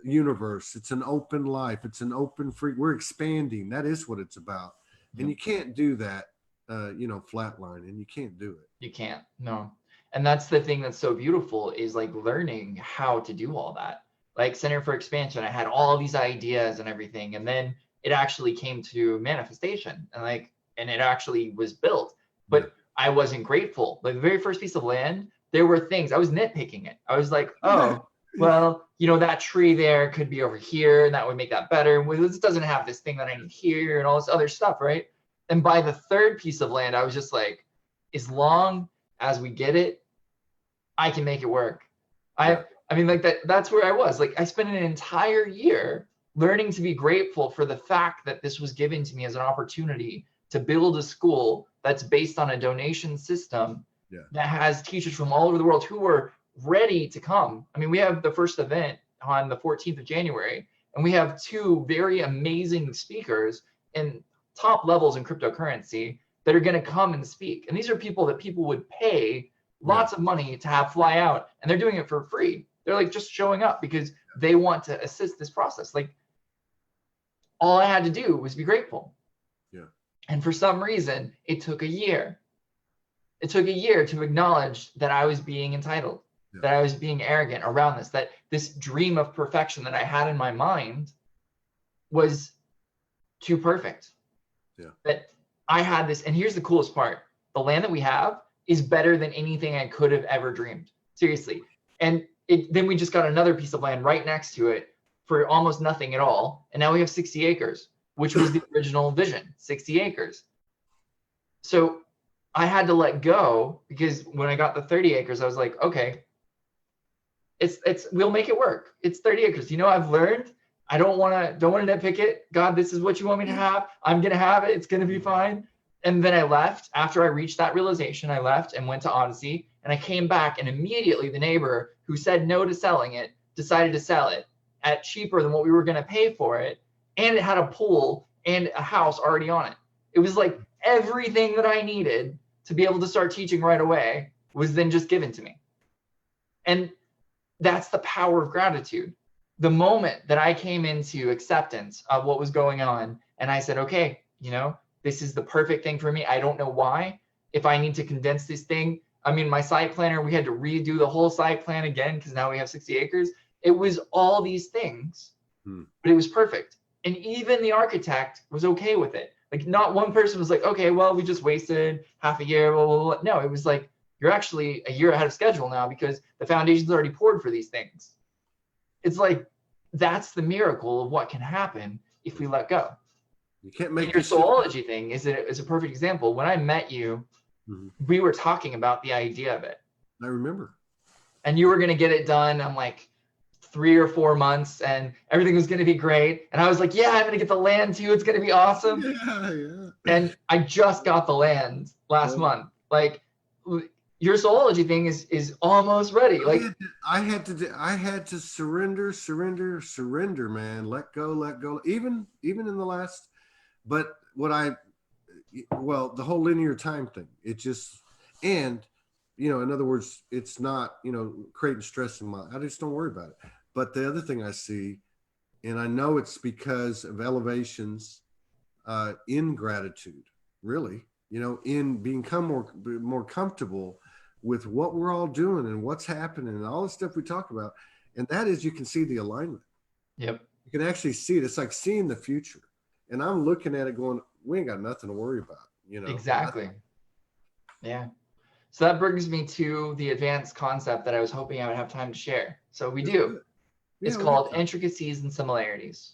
universe. It's an open life. It's an open free. We're expanding. That is what it's about. And you can't do that, you know, flatline, and you can't do it. You can't. No. And that's the thing that's so beautiful, is like learning how to do all that. Like Center for Expansion, I had all these ideas and everything, and then it actually came to manifestation, and it actually was built. But I wasn't grateful. Like the very first piece of land, there were things, I was nitpicking it. I was like, oh, well, you know, that tree there could be over here, and that would make that better. Well, this doesn't have this thing that I need here, and all this other stuff, right? And by the third piece of land, I was just like, as long as we get it, I can make it work. I mean, like that's where I was. Like I spent an entire year learning to be grateful for the fact that this was given to me as an opportunity to build a school that's based on a donation system that has teachers from all over the world who were ready to come. I mean, we have the first event on the 14th of January, and we have 2 very amazing speakers in top levels in cryptocurrency that are going to come and speak. And these are people that people would pay lots of money to have fly out, and they're doing it for free. They're like just showing up because they want to assist this process. Like all I had to do was be grateful. Yeah. And for some reason, it took a year. It took a year to acknowledge that I was being entitled, that I was being arrogant around this, that this dream of perfection that I had in my mind was too perfect. Yeah. That I had this, and here's the coolest part. The land that we have is better than anything I could have ever dreamed. Seriously. And then we just got another piece of land right next to it for almost nothing at all. And now we have 60 acres, which was the original vision, 60 acres. So I had to let go, because when I got the 30 acres, I was like, okay, we'll make it work. It's 30 acres. You know, I've learned I don't want to nitpick it. God, this is what you want me to have. I'm going to have it. It's going to be fine. And then I left. After I reached that realization, I left and went to Odyssey, and I came back, and immediately the neighbor who said no to selling it decided to sell it at cheaper than what we were going to pay for it. And it had a pool and a house already on it. It was like everything that I needed to be able to start teaching right away was then just given to me. And that's the power of gratitude. The moment that I came into acceptance of what was going on, and I said, okay, you know, this is the perfect thing for me. I don't know why. If I need to condense this thing, I mean, my site planner, we had to redo the whole site plan again because now we have 60 acres. It was all these things, but it was perfect. And even the architect was okay with it. Like not one person was like, okay, well, we just wasted half a year. Blah, blah, blah. No, it was like, you're actually a year ahead of schedule now because the foundation's already poured for these things. It's like, that's the miracle of what can happen if we let go. You can't make your Soulogy thing is a perfect example. When I met you, we were talking about the idea of it. I remember. And you were going to get it done. I'm like 3 or 4 months, and everything was going to be great. And I was like, yeah, I'm going to get the land too. It's going to be awesome. Yeah. And I just got the land last month. Like your Soulogy thing is almost ready. Like I had to surrender, man. Let go. Even in the last, but the whole linear time thing, it just, and, you know, in other words, it's not, you know, creating stress in I just don't worry about it. But the other thing I see, and I know it's because of elevations in gratitude, really, you know, in become more comfortable with what we're all doing and what's happening and all the stuff we talk about. And that is, you can see the alignment. Yep. You can actually see it. It's like seeing the future. And I'm looking at it going, we ain't got nothing to worry about, you know? Exactly. Nothing. Yeah. So that brings me to the advanced concept that I was hoping I would have time to share. So we do. It's called Intricacies and Similarities.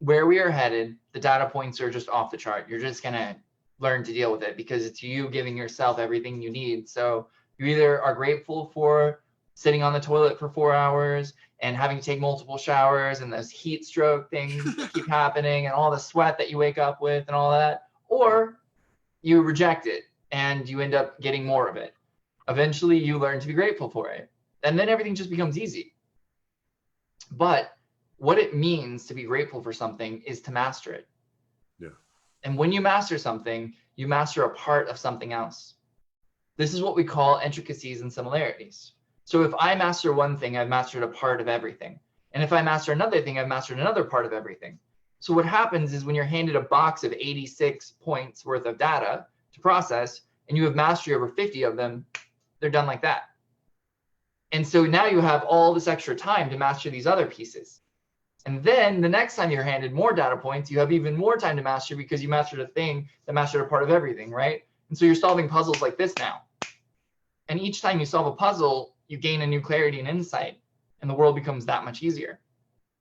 Where we are headed, the data points are just off the chart. You're just going to learn to deal with it because it's you giving yourself everything you need. So you either are grateful for sitting on the toilet for 4 hours and having to take multiple showers and those heat stroke things that keep happening and all the sweat that you wake up with and all that, or you reject it and you end up getting more of it. Eventually you learn to be grateful for it, and then everything just becomes easy. But what it means to be grateful for something is to master it. Yeah. And when you master something, you master a part of something else. This is what we call intricacies and similarities. So if I master one thing, I've mastered a part of everything. And if I master another thing, I've mastered another part of everything. So what happens is when you're handed a box of 86 points worth of data to process, and you have mastery over 50 of them, they're done like that. And so now you have all this extra time to master these other pieces. And then the next time you're handed more data points, you have even more time to master because you mastered a thing that mastered a part of everything, right? And so you're solving puzzles like this now. And each time you solve a puzzle, you gain a new clarity and insight, and the world becomes that much easier.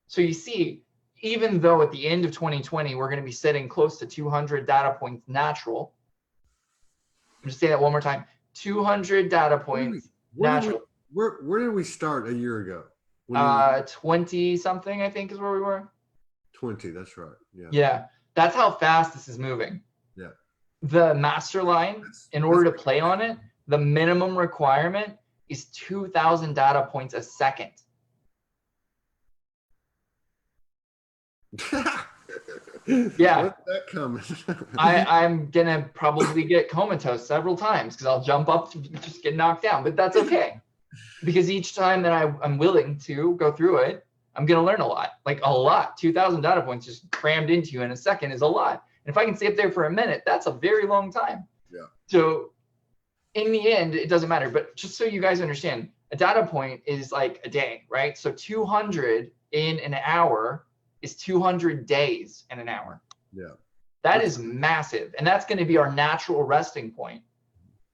So you see, even though at the end of 2020, we're going to be sitting close to 200 data points natural. I'm just saying that one more time, 200 data points natural. Where did we start a year ago? 20 something, I think is where we were. 20, that's right. Yeah. Yeah, that's how fast this is moving. Yeah. The master line, in order to play on it, the minimum requirement is 2,000 data points a second. Yeah. Where's that coming? I'm gonna probably get comatose several times because I'll jump up to just get knocked down, but that's okay. Because each time that I'm willing to go through it, I'm gonna learn a lot, like a lot. 2,000 data points just crammed into you in a second is a lot. And if I can stay up there for a minute, that's a very long time. Yeah. So in the end, it doesn't matter. But just so you guys understand, a data point is like a day, right? So 200 in an hour is 200 days in an hour. Yeah. That is massive. And that's going to be our natural resting point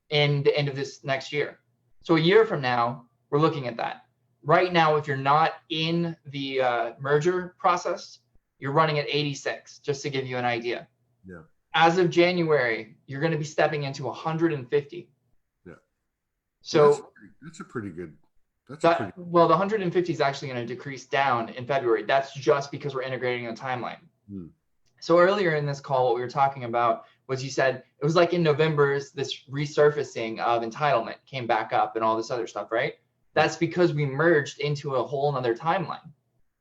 in the end of this next year. So a year from now, we're looking at that. Right now, if you're not in the merger process, you're running at 86, just to give you an idea. Yeah. As of January, you're going to be stepping into 150. Yeah. So that's a pretty good. Well, the 150 is actually going to decrease down in February. That's just because we're integrating a timeline. So earlier in this call, what we were talking about was you said it was like in November, this resurfacing of entitlement came back up and all this other stuff, right? That's because we merged into a whole nother timeline.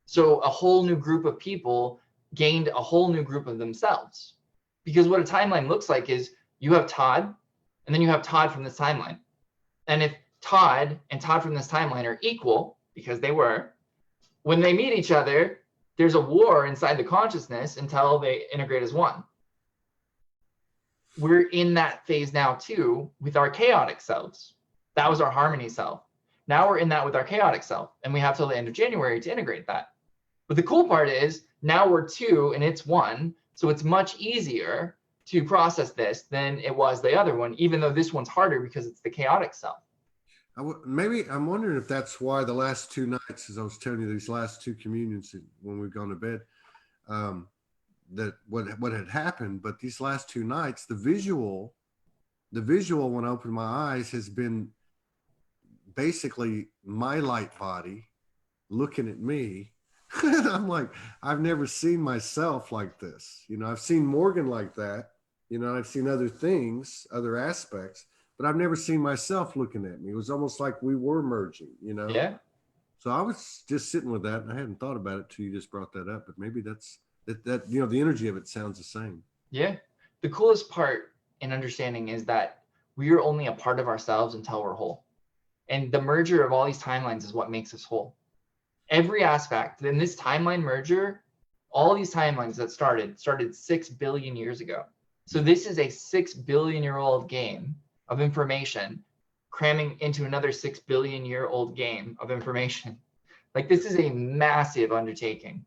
So a whole new group of people gained a whole new group of themselves. Because what a timeline looks like is you have Todd, and then you have Todd from this timeline. And if Todd and Todd from this timeline are equal, because they were, when they meet each other, there's a war inside the consciousness until they integrate as one. We're in that phase now too with our chaotic selves. That was our harmony self. Now we're in that with our chaotic self, and we have till the end of January to integrate that. But the cool part is now we're two and it's one, so it's much easier to process this than it was the other one, even though this one's harder because it's the chaotic self. Maybe I'm wondering if that's why the last two nights, as I was telling you, these last two communions when we've gone to bed, that what had happened. But these last two nights, the visual when I opened my eyes has been basically my light body looking at me. And I'm like, I've never seen myself like this. You know, I've seen Morgan like that. You know, I've seen other things, other aspects, but I've never seen myself looking at me. It was almost like we were merging, you know? Yeah. So I was just sitting with that, and I hadn't thought about it till you just brought that up, but maybe that's that, you know, the energy of it sounds the same. Yeah. The coolest part in understanding is that we are only a part of ourselves until we're whole. And the merger of all these timelines is what makes us whole. Every aspect in this timeline merger, all these timelines that started 6 billion years ago. So this is a 6 billion year old game of information cramming into another 6 billion year old game of information. Like, this is a massive undertaking.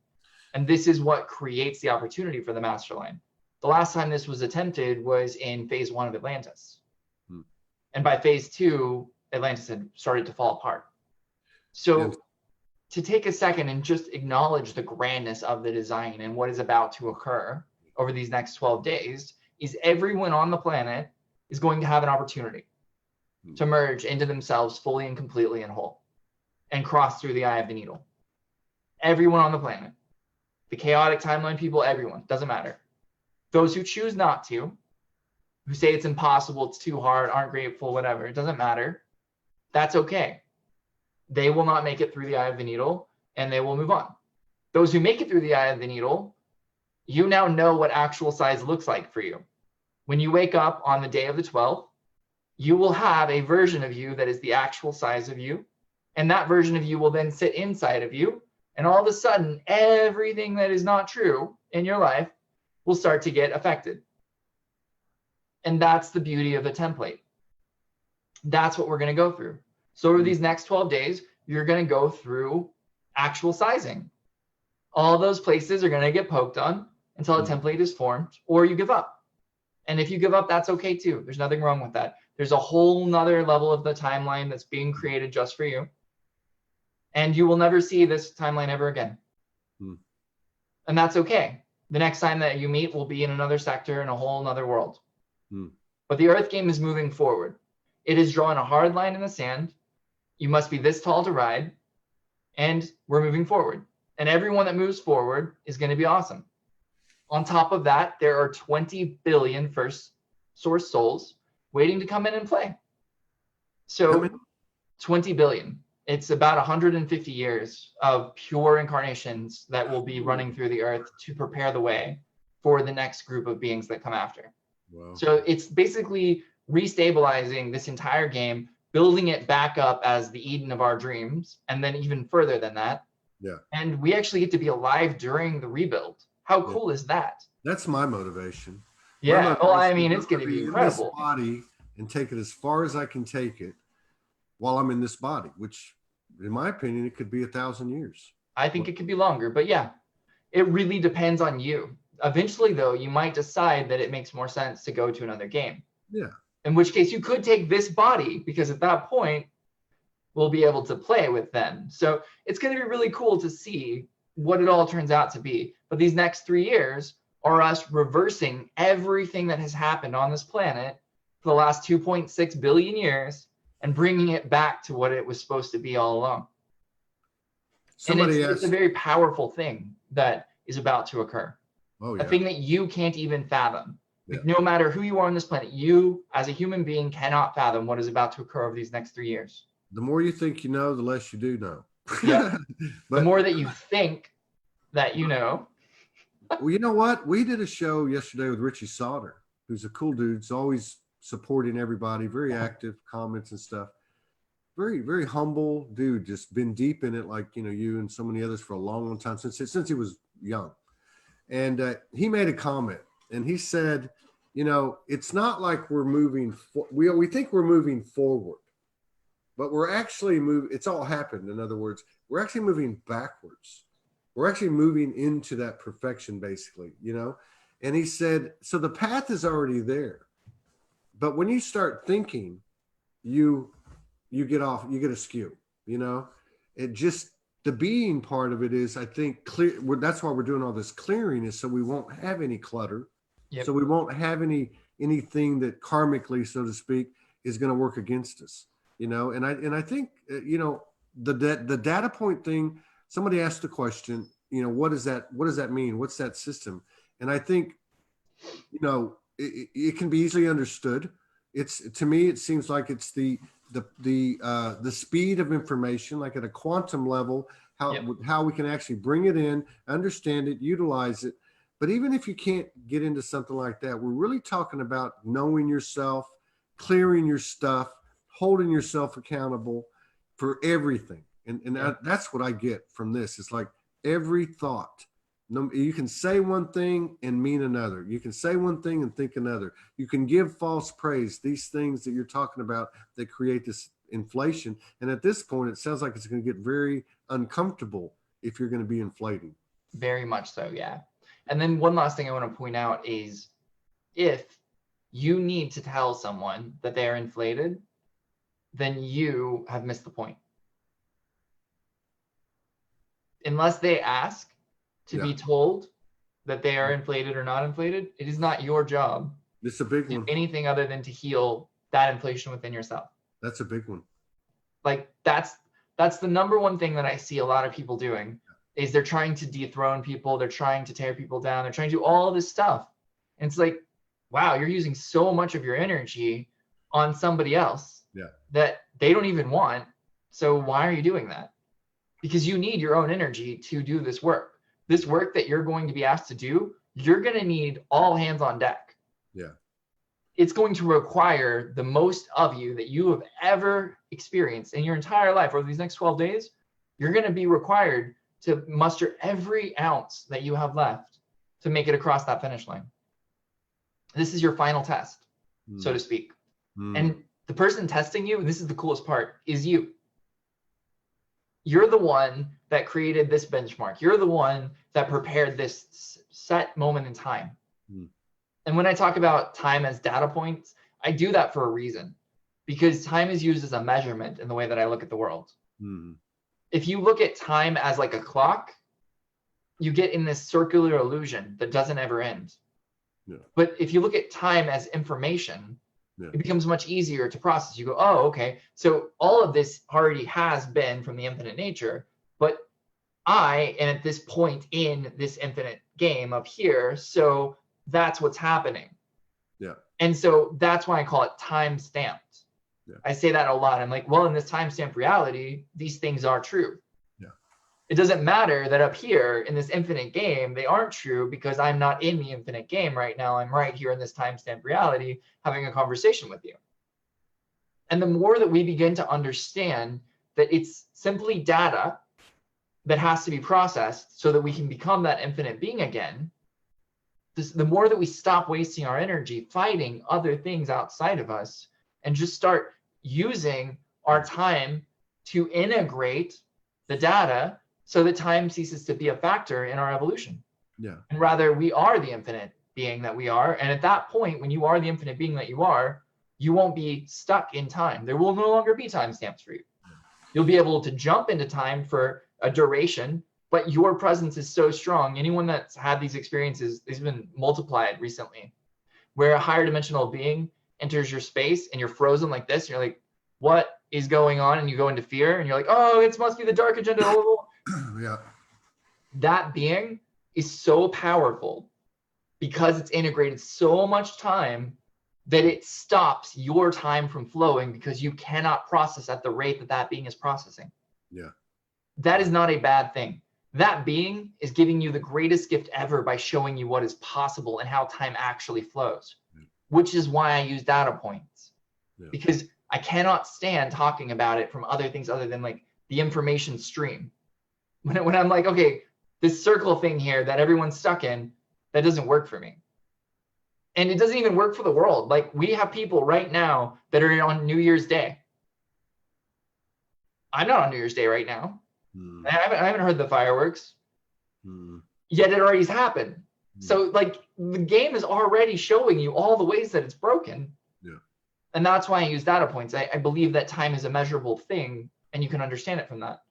And this is what creates the opportunity for the master line. The last time this was attempted was in phase 1 of Atlantis. And by phase 2, Atlantis had started to fall apart. So to take a second and just acknowledge the grandness of the design and what is about to occur over these next 12 days is everyone on the planet is going to have an opportunity to merge into themselves fully and completely and whole. and cross through the eye of the needle. Everyone on the planet, the chaotic timeline people, everyone, doesn't matter. Those who choose not to, who say it's impossible, it's too hard, aren't grateful, whatever, it doesn't matter. That's okay. They will not make it through the eye of the needle, and they will move on. Those who make it through the eye of the needle, you now know what actual size looks like for you. When you wake up on the day of the 12th, you will have a version of you that is the actual size of you, and that version of you will then sit inside of you, and all of a sudden, everything that is not true in your life will start to get affected. And that's the beauty of the template. That's what we're going to go through. So over these next 12 days, you're going to go through actual sizing. All those places are going to get poked on until a template is formed, or you give up. And if you give up, that's okay too. There's nothing wrong with that. There's a whole nother level of the timeline that's being created just for you. And you will never see this timeline ever again. And that's okay. The next time that you meet will be in another sector in a whole nother world. But the Earth game is moving forward. It is drawing a hard line in the sand. You must be this tall to ride. And we're moving forward. And everyone that moves forward is going to be awesome. On top of that, there are 20 billion first source souls waiting to come in and play. So 20 billion. It's about 150 years of pure incarnations that will be running through the earth to prepare the way for the next group of beings that come after. Wow. So it's basically restabilizing this entire game, building it back up as the Eden of our dreams, and then even further than that. Yeah. And we actually get to be alive during the rebuild. How cool is that? That's my motivation. Yeah. Well, I mean, it's going to be incredible. In this body and take it as far as I can take it while I'm in this body, which in my opinion, it could be 1,000 years. I think it could be longer, but yeah, it really depends on you. Eventually though, you might decide that it makes more sense to go to another game. Yeah. In which case you could take this body, because at that point we'll be able to play with them. So it's going to be really cool to see what it all turns out to be. But these next 3 years are us reversing everything that has happened on this planet for the last 2.6 billion years and bringing it back to what it was supposed to be all along. It's a very powerful thing that is about to occur. Oh, yeah. A thing that you can't even fathom. Yeah. Like, no matter who you are on this planet, you as a human being cannot fathom what is about to occur over these next 3 years. The more you think you know, the less you do know. Yeah. But the more that you think that you know. Well, you know what? We did a show yesterday with Richie Sauter, who's a cool dude. He's always supporting everybody, very active, comments and stuff. Very, very humble dude, just been deep in it, like, you know, you and so many others for a long, long time, since he was young. And he made a comment, and he said, you know, it's not like we're moving, we think we're moving forward, but we're actually moving, it's all happened. In other words, we're actually moving backwards. We're actually moving into that perfection, basically, you know? And he said, so the path is already there. But when you start thinking, you get off, you get askew, you know? It just, the being part of it is, I think, clear. That's why we're doing all this clearing, is so we won't have any clutter. Yep. So we won't have anything that karmically, so to speak, is going to work against us, you know? And I think, you know, the data point thing, somebody asked the question, you know, what does that mean? What's that system? And I think, you know, it can be easily understood. To me, it seems like it's the speed of information, like at a quantum level, how we can actually bring it in, understand it, utilize it. But even if you can't get into something like that, we're really talking about knowing yourself, clearing your stuff, holding yourself accountable for everything. And that's what I get from this. It's like every thought. You can say one thing and mean another. You can say one thing and think another. You can give false praise. These things that you're talking about that create this inflation. And at this point, it sounds like it's going to get very uncomfortable if you're going to be inflating. Very much so, yeah. And then one last thing I want to point out is, if you need to tell someone that they are inflated, then you have missed the point. Unless they ask to be told that they are inflated or not inflated, it is not your job. It's a big one. Anything other than to heal that inflation within yourself. That's a big one. Like, that's That's the number one thing that I see a lot of people doing, is they're trying to dethrone people. They're trying to tear people down. They're trying to do all this stuff. And it's like, wow, you're using so much of your energy on somebody else that they don't even want. So why are you doing that? Because you need your own energy to do this work. This work that you're going to be asked to do, you're going to need all hands on deck. Yeah. It's going to require the most of you that you have ever experienced in your entire life. Over these next 12 days, you're going to be required to muster every ounce that you have left to make it across that finish line. This is your final test, so to speak. And the person testing you, and this is the coolest part, is you. You're the one that created this benchmark. You're the one that prepared this set moment in time. And when I talk about time as data points, I do that for a reason, because time is used as a measurement in the way that I look at the world. If you look at time as like a clock, you get in this circular illusion that doesn't ever end. But if you look at time as information, it becomes much easier to process. You go, oh, okay, so all of this already has been from the infinite nature, but I am at this point in this infinite game up here, so that's what's happening. And so that's why I call it time stamped. I say that a lot. I'm like, well, in this time stamped reality, these things are true. It doesn't matter that up here in this infinite game, they aren't true, because I'm not in the infinite game right now. I'm right here in this timestamp reality having a conversation with you. And the more that we begin to understand that it's simply data that has to be processed so that we can become that infinite being again, the more that we stop wasting our energy fighting other things outside of us and just start using our time to integrate the data so that time ceases to be a factor in our evolution. And rather, we are the infinite being that we are. And at that point, when you are the infinite being that you are, you won't be stuck in time. There will no longer be timestamps for you. You'll be able to jump into time for a duration, but your presence is so strong. Anyone that's had these experiences, they've been multiplied recently, where a higher dimensional being enters your space and you're frozen like this. And you're like, what is going on? And you go into fear and you're like, oh, it must be the dark agenda. That being is so powerful because it's integrated so much time that it stops your time from flowing, because you cannot process at the rate that that being is processing. That is not a bad thing. That being is giving you the greatest gift ever by showing you what is possible and how time actually flows, which is why I use data points, because I cannot stand talking about it from other things other than like the information stream. When I'm like, okay, this circle thing here that everyone's stuck in, that doesn't work for me. And it doesn't even work for the world. Like, we have people right now that are on New Year's Day. I'm not on New Year's Day right now. I haven't heard the fireworks. Yet it already happened. So like, the game is already showing you all the ways that it's broken. And that's why I use data points. I believe that time is a measurable thing and you can understand it from that.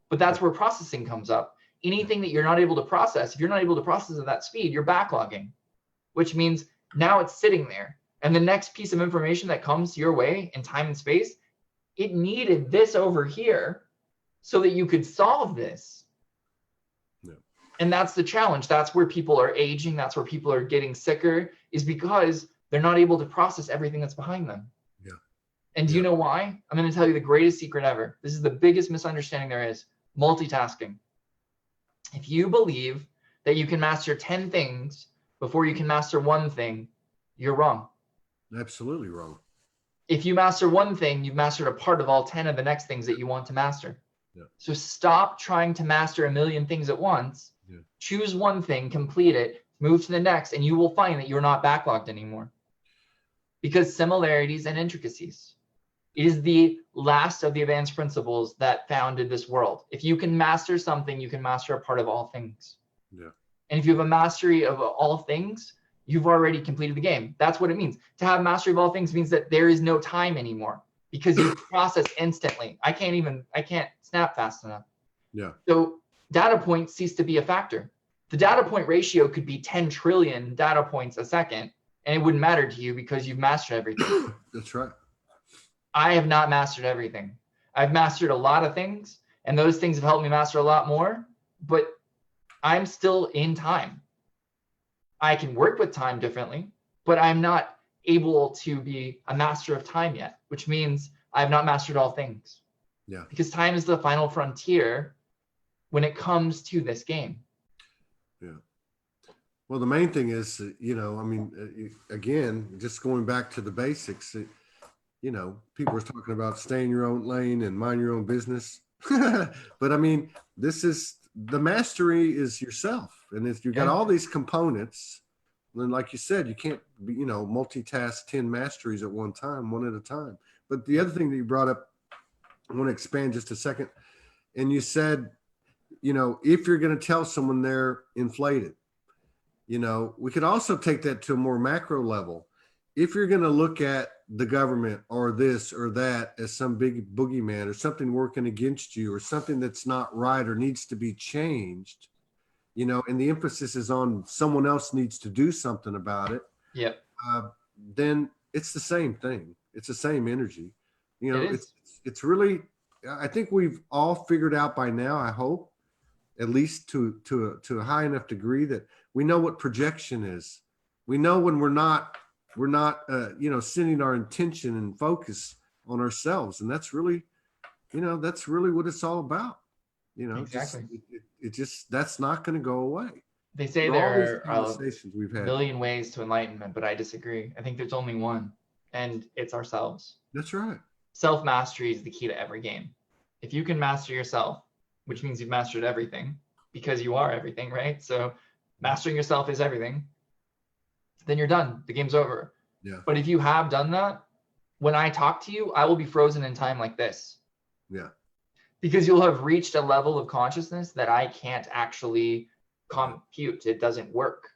But that's where processing comes up. Anything that you're not able to process, if you're not able to process at that speed, you're backlogging, which means now it's sitting there. And the next piece of information that comes your way in time and space, it needed this over here so that you could solve this. And that's the challenge. That's where people are aging. That's where people are getting sicker, is because they're not able to process everything that's behind them. And do you know why? I'm going to tell you the greatest secret ever. This is the biggest misunderstanding there is: multitasking. If you believe that you can master 10 things before you can master one thing, you're wrong. Absolutely wrong. If you master one thing, you've mastered a part of all 10 of the next things that you want to master. So stop trying to master a million things at once. Choose one thing, complete it, move to the next, and you will find that you're not backlogged anymore. Because similarities and intricacies, it is the last of the advanced principles that founded this world. If you can master something, you can master a part of all things. And if you have a mastery of all things, you've already completed the game. That's what it means. To have mastery of all things means that there is no time anymore, because you process instantly. I can't snap fast enough. So data points cease to be a factor. The data point ratio could be 10 trillion data points a second, and it wouldn't matter to you because you've mastered everything. That's right. I have not mastered everything. I've mastered a lot of things, and those things have helped me master a lot more, but I'm still in time. I can work with time differently, but I'm not able to be a master of time yet, which means I've not mastered all things. Yeah. Because time is the final frontier when it comes to this game. Yeah. Well, the main thing is, you know, I mean, again, just going back to the basics, you know, people are talking about stay in your own lane and mind your own business. But I mean, this is the mastery is yourself. And if you've got all these components, then like you said, you can't be, you know, multitask 10 masteries at one time, one at a time. But the other thing that you brought up, I want to expand just a second. And you said, you know, if you're going to tell someone they're inflated, you know, we could also take that to a more macro level. If you're going to look at the government or this or that as some big boogeyman or something working against you or something that's not right or needs to be changed, you know, and the emphasis is on someone else needs to do something about it. Yep. Then it's the same thing. It's the same energy. You know, It it's really, I think we've all figured out by now, I hope, at least to a high enough degree that we know what projection is. We know when we're not you know, sending our intention and focus on ourselves, and that's really, you know, that's really what it's all about. You know, Exactly. it just that's not going to go away. They say For all these there are conversations we've a had. million ways to enlightenment, but I disagree. I think there's only one, and it's ourselves. That's right. Self-mastery is the key to every game. If you can master yourself, which means you've mastered everything, because you are everything, right? So mastering yourself is everything. Then you're done. The game's over. Yeah. But if you have done that, when I talk to you, I will be frozen in time like this. Yeah. Because you'll have reached a level of consciousness that I can't actually compute. It doesn't work.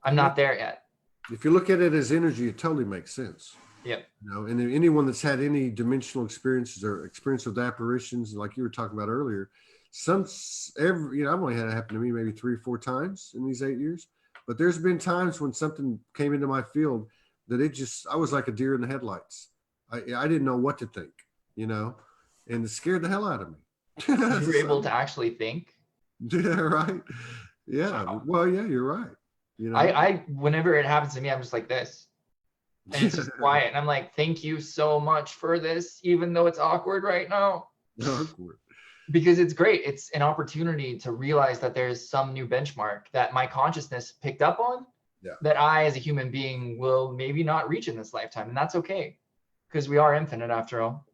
I'm not there yet. If you look at it as energy, it totally makes sense. Yep. You know, and anyone that's had any dimensional experiences or experience with apparitions, like you were talking about earlier, you know, I've only had it happen to me maybe 3 or 4 times in these 8 years, but there's been times when something came into my field that I was like a deer in the headlights. I didn't know what to think, you know, and it scared the hell out of me. You were able to actually think. Yeah, right. Yeah. Wow. Well, yeah, you're right. You know, I whenever it happens to me, I'm just like this. And it's just quiet. And I'm like, thank you so much for this, even though it's awkward right now. awkward. Because it's great. It's an opportunity to realize that there's some new benchmark that my consciousness picked up on that I, as a human being, will maybe not reach in this lifetime. And that's okay, because we are infinite after all.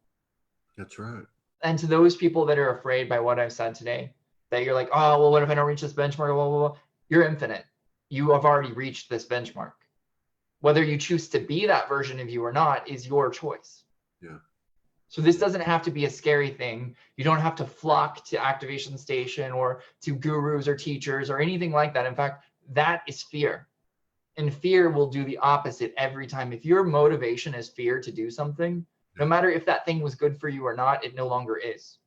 That's right. And to those people that are afraid by what I've said today, that you're like, oh, well, what if I don't reach this benchmark? Blah, blah, blah. You're infinite. You have already reached this benchmark. Whether you choose to be that version of you or not is your choice. Yeah. So this doesn't have to be a scary thing. You don't have to flock to activation station or to gurus or teachers or anything like that. In fact, that is fear. And fear will do the opposite every time. If your motivation is fear to do something, no matter if that thing was good for you or not, it no longer is.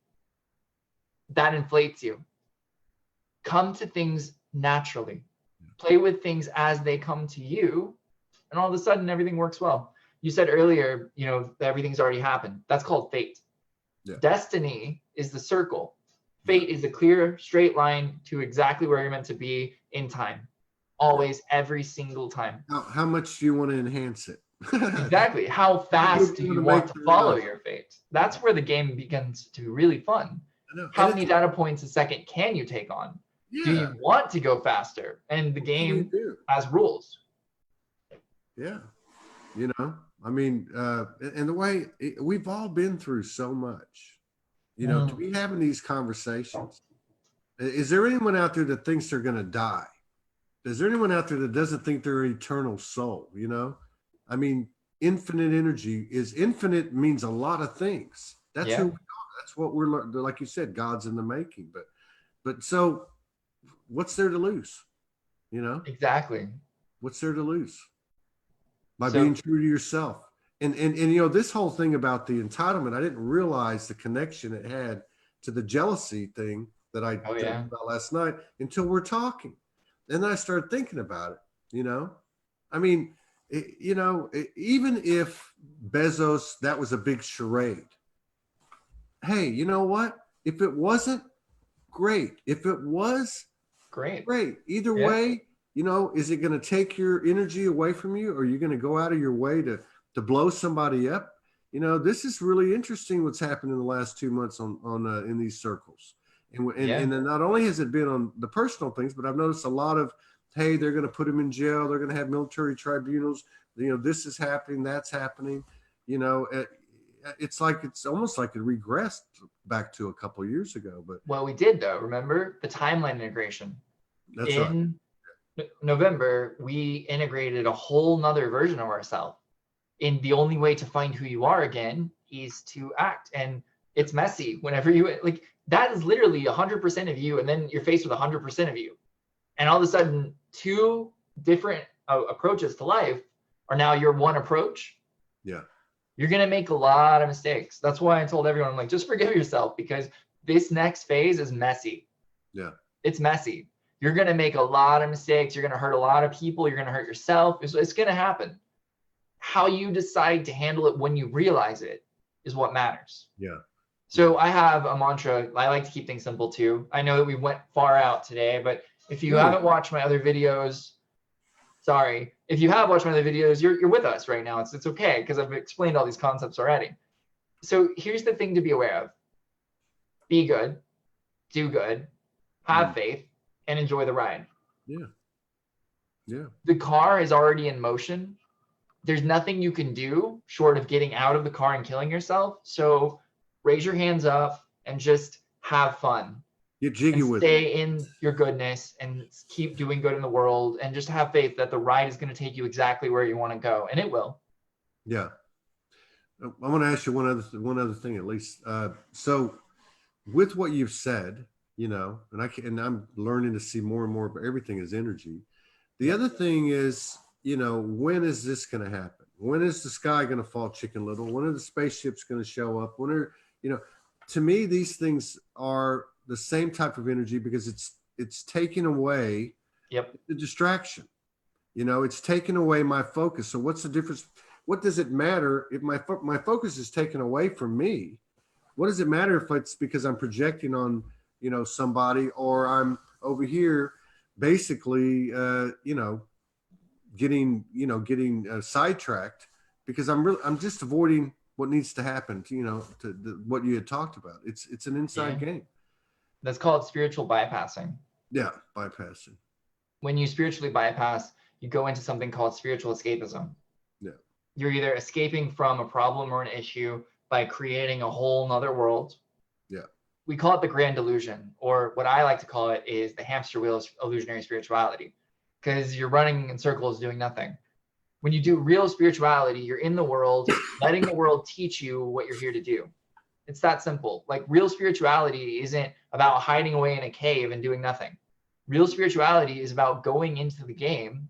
That inflates you. Come to things naturally. Play with things as they come to you, and all of a sudden everything works well. You said earlier, you know, everything's already happened. That's called fate. Yeah. Destiny is the circle. Fate is a clear, straight line to exactly where you're meant to be in time. Always, every single time. How much do you want to enhance it? Exactly. How fast do you want to follow your fate? That's where the game begins to be really fun. How many data points a second can you take on? Yeah. Do you want to go faster? And the game has rules. Yeah. You know, I mean, and the way we've all been through so much, you know, to be having these conversations. Is there anyone out there that thinks they're going to die? Is there anyone out there that doesn't think they're an eternal soul? You know, I mean, infinite energy is infinite, means a lot of things. That's who we are. That's what we're, like you said, God's in the making. But so what's there to lose? You know? Exactly. What's there to lose? By being true to yourself. And you know, this whole thing about the entitlement, I didn't realize the connection it had to the jealousy thing that I talked about last night until we're talking. And then I started thinking about it, you know? I mean, you know, even if Bezos, that was a big charade, hey, you know what? If it wasn't, great. If it was, Great. great. Either Yeah. way, is it going to take your energy away from you, or are you going to go out of your way to blow somebody up? This is really interesting what's happened in the last 2 months on in these circles. And then not only has it been on the personal things, but I've noticed a lot of, hey, they're going to put him in jail. They're going to have military tribunals. This is happening. That's happening. It's almost like it regressed back to a couple of years ago. But well, we did though. Remember the timeline integration? That's right. In November, we integrated a whole nother version of ourselves. And the only way to find who you are again is to act. And it's messy whenever you that is literally 100% of you, and then you're faced with 100% of you, and all of a sudden 2 different approaches to life are now your one approach. Yeah, you're gonna make a lot of mistakes. That's why I told everyone, I'm like, just forgive yourself, because this next phase is messy. Yeah, it's messy. You're gonna make a lot of mistakes. You're gonna hurt a lot of people. You're gonna hurt yourself. It's gonna happen. How you decide to handle it when you realize it is what matters. Yeah. So I have a mantra. I like to keep things simple too. I know that we went far out today, but if you haven't watched my other videos, sorry. If you have watched my other videos, you're with us right now. It's okay, because I've explained all these concepts already. So here's the thing to be aware of. Be good, do good, have faith, and enjoy the ride. Yeah. Yeah. The car is already in motion. There's nothing you can do short of getting out of the car and killing yourself. So raise your hands up and just have fun. Get jiggy with it. Stay in your goodness and keep doing good in the world, and just have faith that the ride is going to take you exactly where you want to go, and it will. Yeah. I want to ask you one other thing at least. So with what you've said, and I'm learning to see more and more, but everything is energy. The other thing is, when is this going to happen? When is the sky going to fall chicken little? When are the spaceships going to show up? To me, these things are the same type of energy, because it's taking away the distraction. It's taking away my focus. So what's the difference? What does it matter if my focus is taken away from me? What does it matter if it's because I'm projecting on, somebody, or I'm over here basically, getting sidetracked, because I'm just avoiding what needs to happen to what you had talked about. It's an inside game. That's called spiritual bypassing. Yeah, bypassing. When you spiritually bypass, you go into something called spiritual escapism. Yeah. You're either escaping from a problem or an issue by creating a whole nother world. Yeah. We call it the grand illusion, or what I like to call it is the hamster wheel of illusionary spirituality, because you're running in circles doing nothing. When you do real spirituality, you're in the world, letting the world teach you what you're here to do. It's that simple. Like, real spirituality isn't about hiding away in a cave and doing nothing. Real spirituality is about going into the game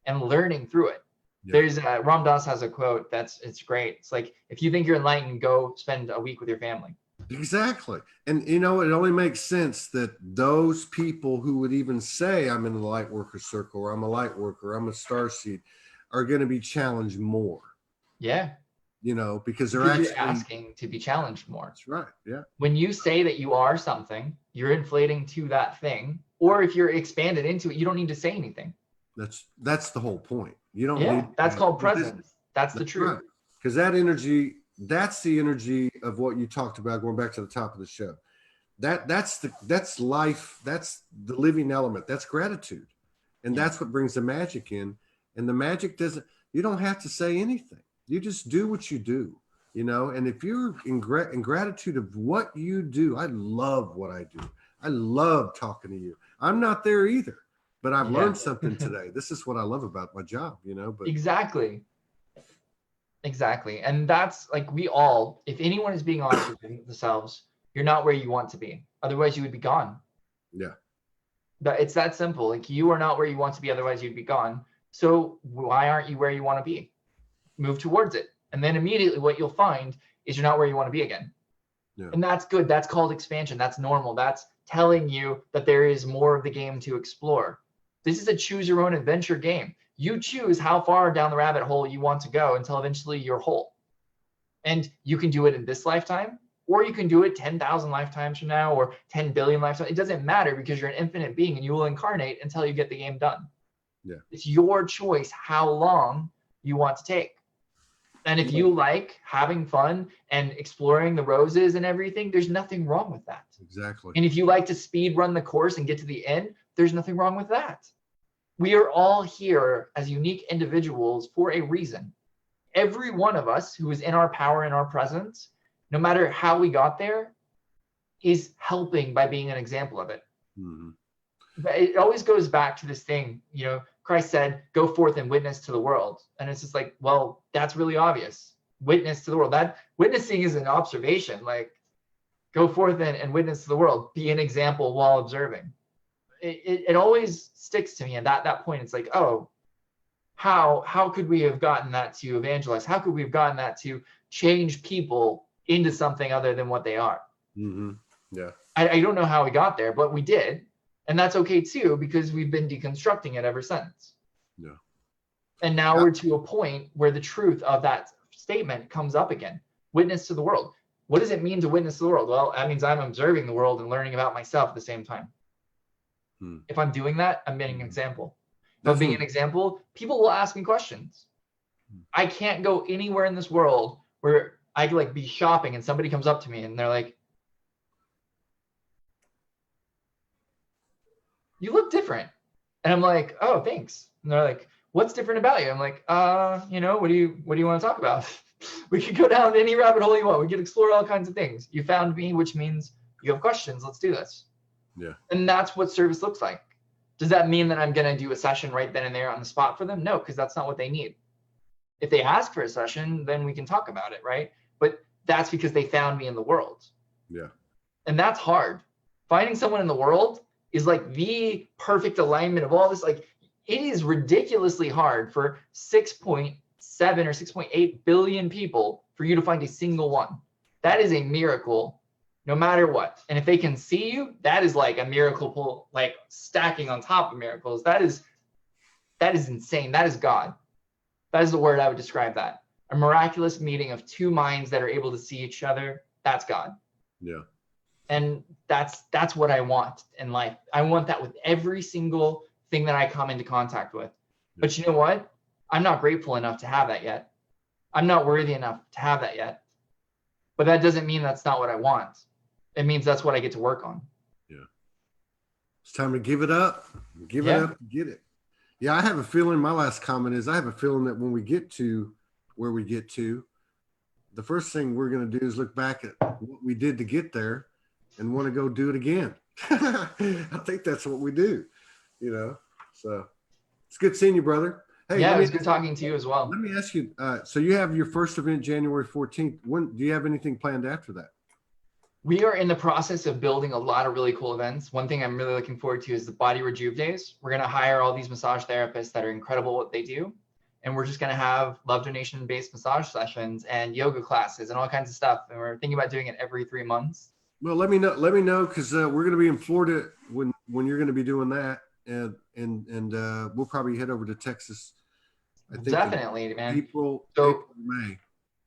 and learning through it. Yeah. There's Ram Dass has a quote it's great. It's like, if you think you're enlightened, go spend a week with your family. Exactly. And it only makes sense that those people who would even say I'm in the light worker circle, or I'm a light worker, I'm a starseed, are going to be challenged more. Yeah. Because they're actually asking to be challenged more. That's right. Yeah. When you say that you are something, you're inflating to that thing. Or if you're expanded into it, you don't need to say anything. That's the whole point. You don't need. That's called presence. That's the truth. Because that energy, that's the energy of what you talked about, going back to the top of the show. That's life. That's the living element. That's gratitude. And that's what brings the magic in. And the magic you don't have to say anything. You just do what you do, and if you're in gratitude of what you do. I love what I do. I love talking to you. I'm not there either, but I've learned something today. This is what I love about my job, but Exactly. And that's like, if anyone is being honest with themselves, you're not where you want to be. Otherwise you would be gone. Yeah. But it's that simple. Like, you are not where you want to be. Otherwise you'd be gone. So why aren't you where you want to be? Move towards it. And then immediately what you'll find is you're not where you want to be again. Yeah. And that's good. That's called expansion. That's normal. That's telling you that there is more of the game to explore. This is a choose your own adventure game. You choose how far down the rabbit hole you want to go until eventually you're whole. And you can do it in this lifetime, or you can do it 10,000 lifetimes from now or 10 billion lifetimes. It doesn't matter because you're an infinite being and you will incarnate until you get the game done. Yeah. It's your choice how long you want to take. And if you like having fun and exploring the roses and everything, there's nothing wrong with that. Exactly. And if you like to speed run the course and get to the end, there's nothing wrong with that. We are all here as unique individuals for a reason. Every one of us who is in our power and our presence, no matter how we got there, is helping by being an example of it. Mm-hmm. But it always goes back to this thing, you know, Christ said, go forth and witness to the world. And it's just like, well, that's really obvious. Witness to the world. That witnessing is an observation. Like, go forth and witness to the world. Be an example while observing. It always sticks to me. And that point, it's like, oh, how could we have gotten that to evangelize? How could we have gotten that to change people into something other than what they are? Mm-hmm. Yeah. I don't know how we got there, but we did. And that's okay too, because we've been deconstructing it ever since. Yeah. And now we're to a point where the truth of that statement comes up again. Witness to the world. What does it mean to witness to the world? Well, that means I'm observing the world and learning about myself at the same time. If I'm doing that, I'm being an example. If I'm being an example, people will ask me questions. I can't go anywhere in this world where I could like be shopping and somebody comes up to me and they're like, you look different. And I'm like, oh, thanks. And they're like, what's different about you? I'm like, you know, what do you want to talk about? We could go down any rabbit hole you want. We could explore all kinds of things. You found me, which means you have questions. Let's do this. Yeah. And that's what service looks like. Does that mean that I'm going to do a session right then and there on the spot for them? No, because that's not what they need. If they ask for a session, then we can talk about it, right? But that's because they found me in the world. Yeah. And that's hard. Finding someone in the world is like the perfect alignment of all this. Like, it is ridiculously hard for 6.7 or 6.8 billion people for you to find a single one. That is a miracle, no matter what. And if they can see you, that is like a miracle, like stacking on top of miracles. That is insane. That is God. That is the word I would describe that. A miraculous meeting of two minds that are able to see each other. That's God. Yeah. And that's what I want in life. I want that with every single thing that I come into contact with. Yeah. But you know what? I'm not grateful enough to have that yet. I'm not worthy enough to have that yet. But that doesn't mean that's not what I want. It means that's what I get to work on. Yeah. It's time to give it up. Give it up, get it. Yeah, I have a feeling, my last comment is I have a feeling that when we get to where we get to, the first thing we're going to do is look back at what we did to get there and want to go do it again. I think that's what we do, you know. So it's good seeing you, brother. Hey, yeah, it was good talking to you as well. Let me ask you, so you have your first event January 14th. When do you have anything planned after that? We are in the process of building a lot of really cool events. One thing I'm really looking forward to is the Body Rejuve Days. We're going to hire all these massage therapists that are incredible at what they do. And we're just going to have love donation-based massage sessions and yoga classes and all kinds of stuff. And we're thinking about doing it every 3 months. Well, let me know because we're going to be in Florida when you're going to be doing that, and we'll probably head over to Texas. I think definitely, man. April, May,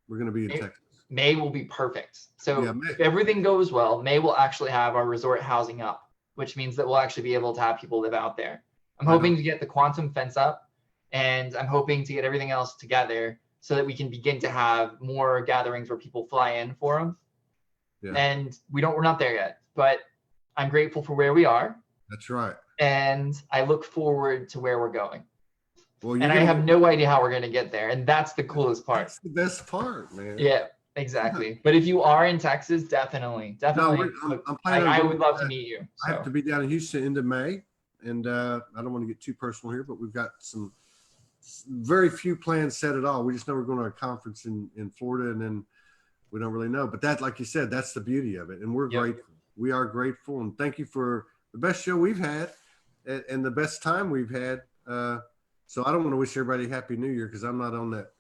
we're going to be in Texas. May will be perfect. So if everything goes well, May will actually have our resort housing up, which means that we'll actually be able to have people live out there. I'm hoping to get the quantum fence up, and I'm hoping to get everything else together so that we can begin to have more gatherings where people fly in for them. Yeah. And we're not there yet, but I'm grateful for where we are. That's right. And I look forward to where we're going. Well, and I have no idea how we're going to get there. And that's the coolest part. That's the best part, man. Yeah, exactly. Yeah. But if you are in Texas, definitely. No, I would love to meet you. So. I have to be down in Houston into May. And I don't want to get too personal here, but we've got some very few plans set at all. We just know we're going to a conference in Florida, and then we don't really know. But that, like you said, that's the beauty of it. And we're grateful. We are grateful. And thank you for the best show we've had and the best time we've had. So I don't want to wish everybody Happy New Year because I'm not on that.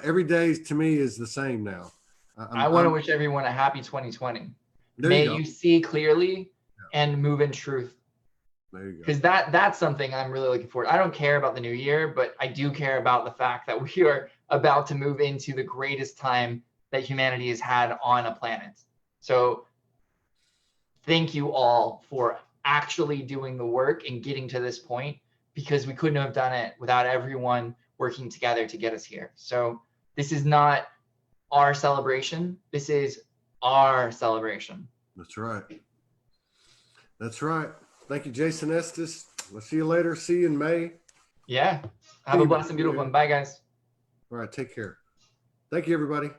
Every day to me is the same now. I want to wish everyone a happy 2020. May you see clearly and move in truth. There you go. Because that's something I'm really looking forward to. I don't care about the new year, but I do care about the fact that we are about to move into the greatest time that humanity has had on a planet. So thank you all for actually doing the work and getting to this point, because we couldn't have done it without everyone working together to get us here. So this is not our celebration. This is our celebration. That's right. That's right. Thank you, Jason Estes. We'll see you later. See you in May. Yeah. Have a blessed and beautiful one. Bye, guys. All right. Take care. Thank you, everybody.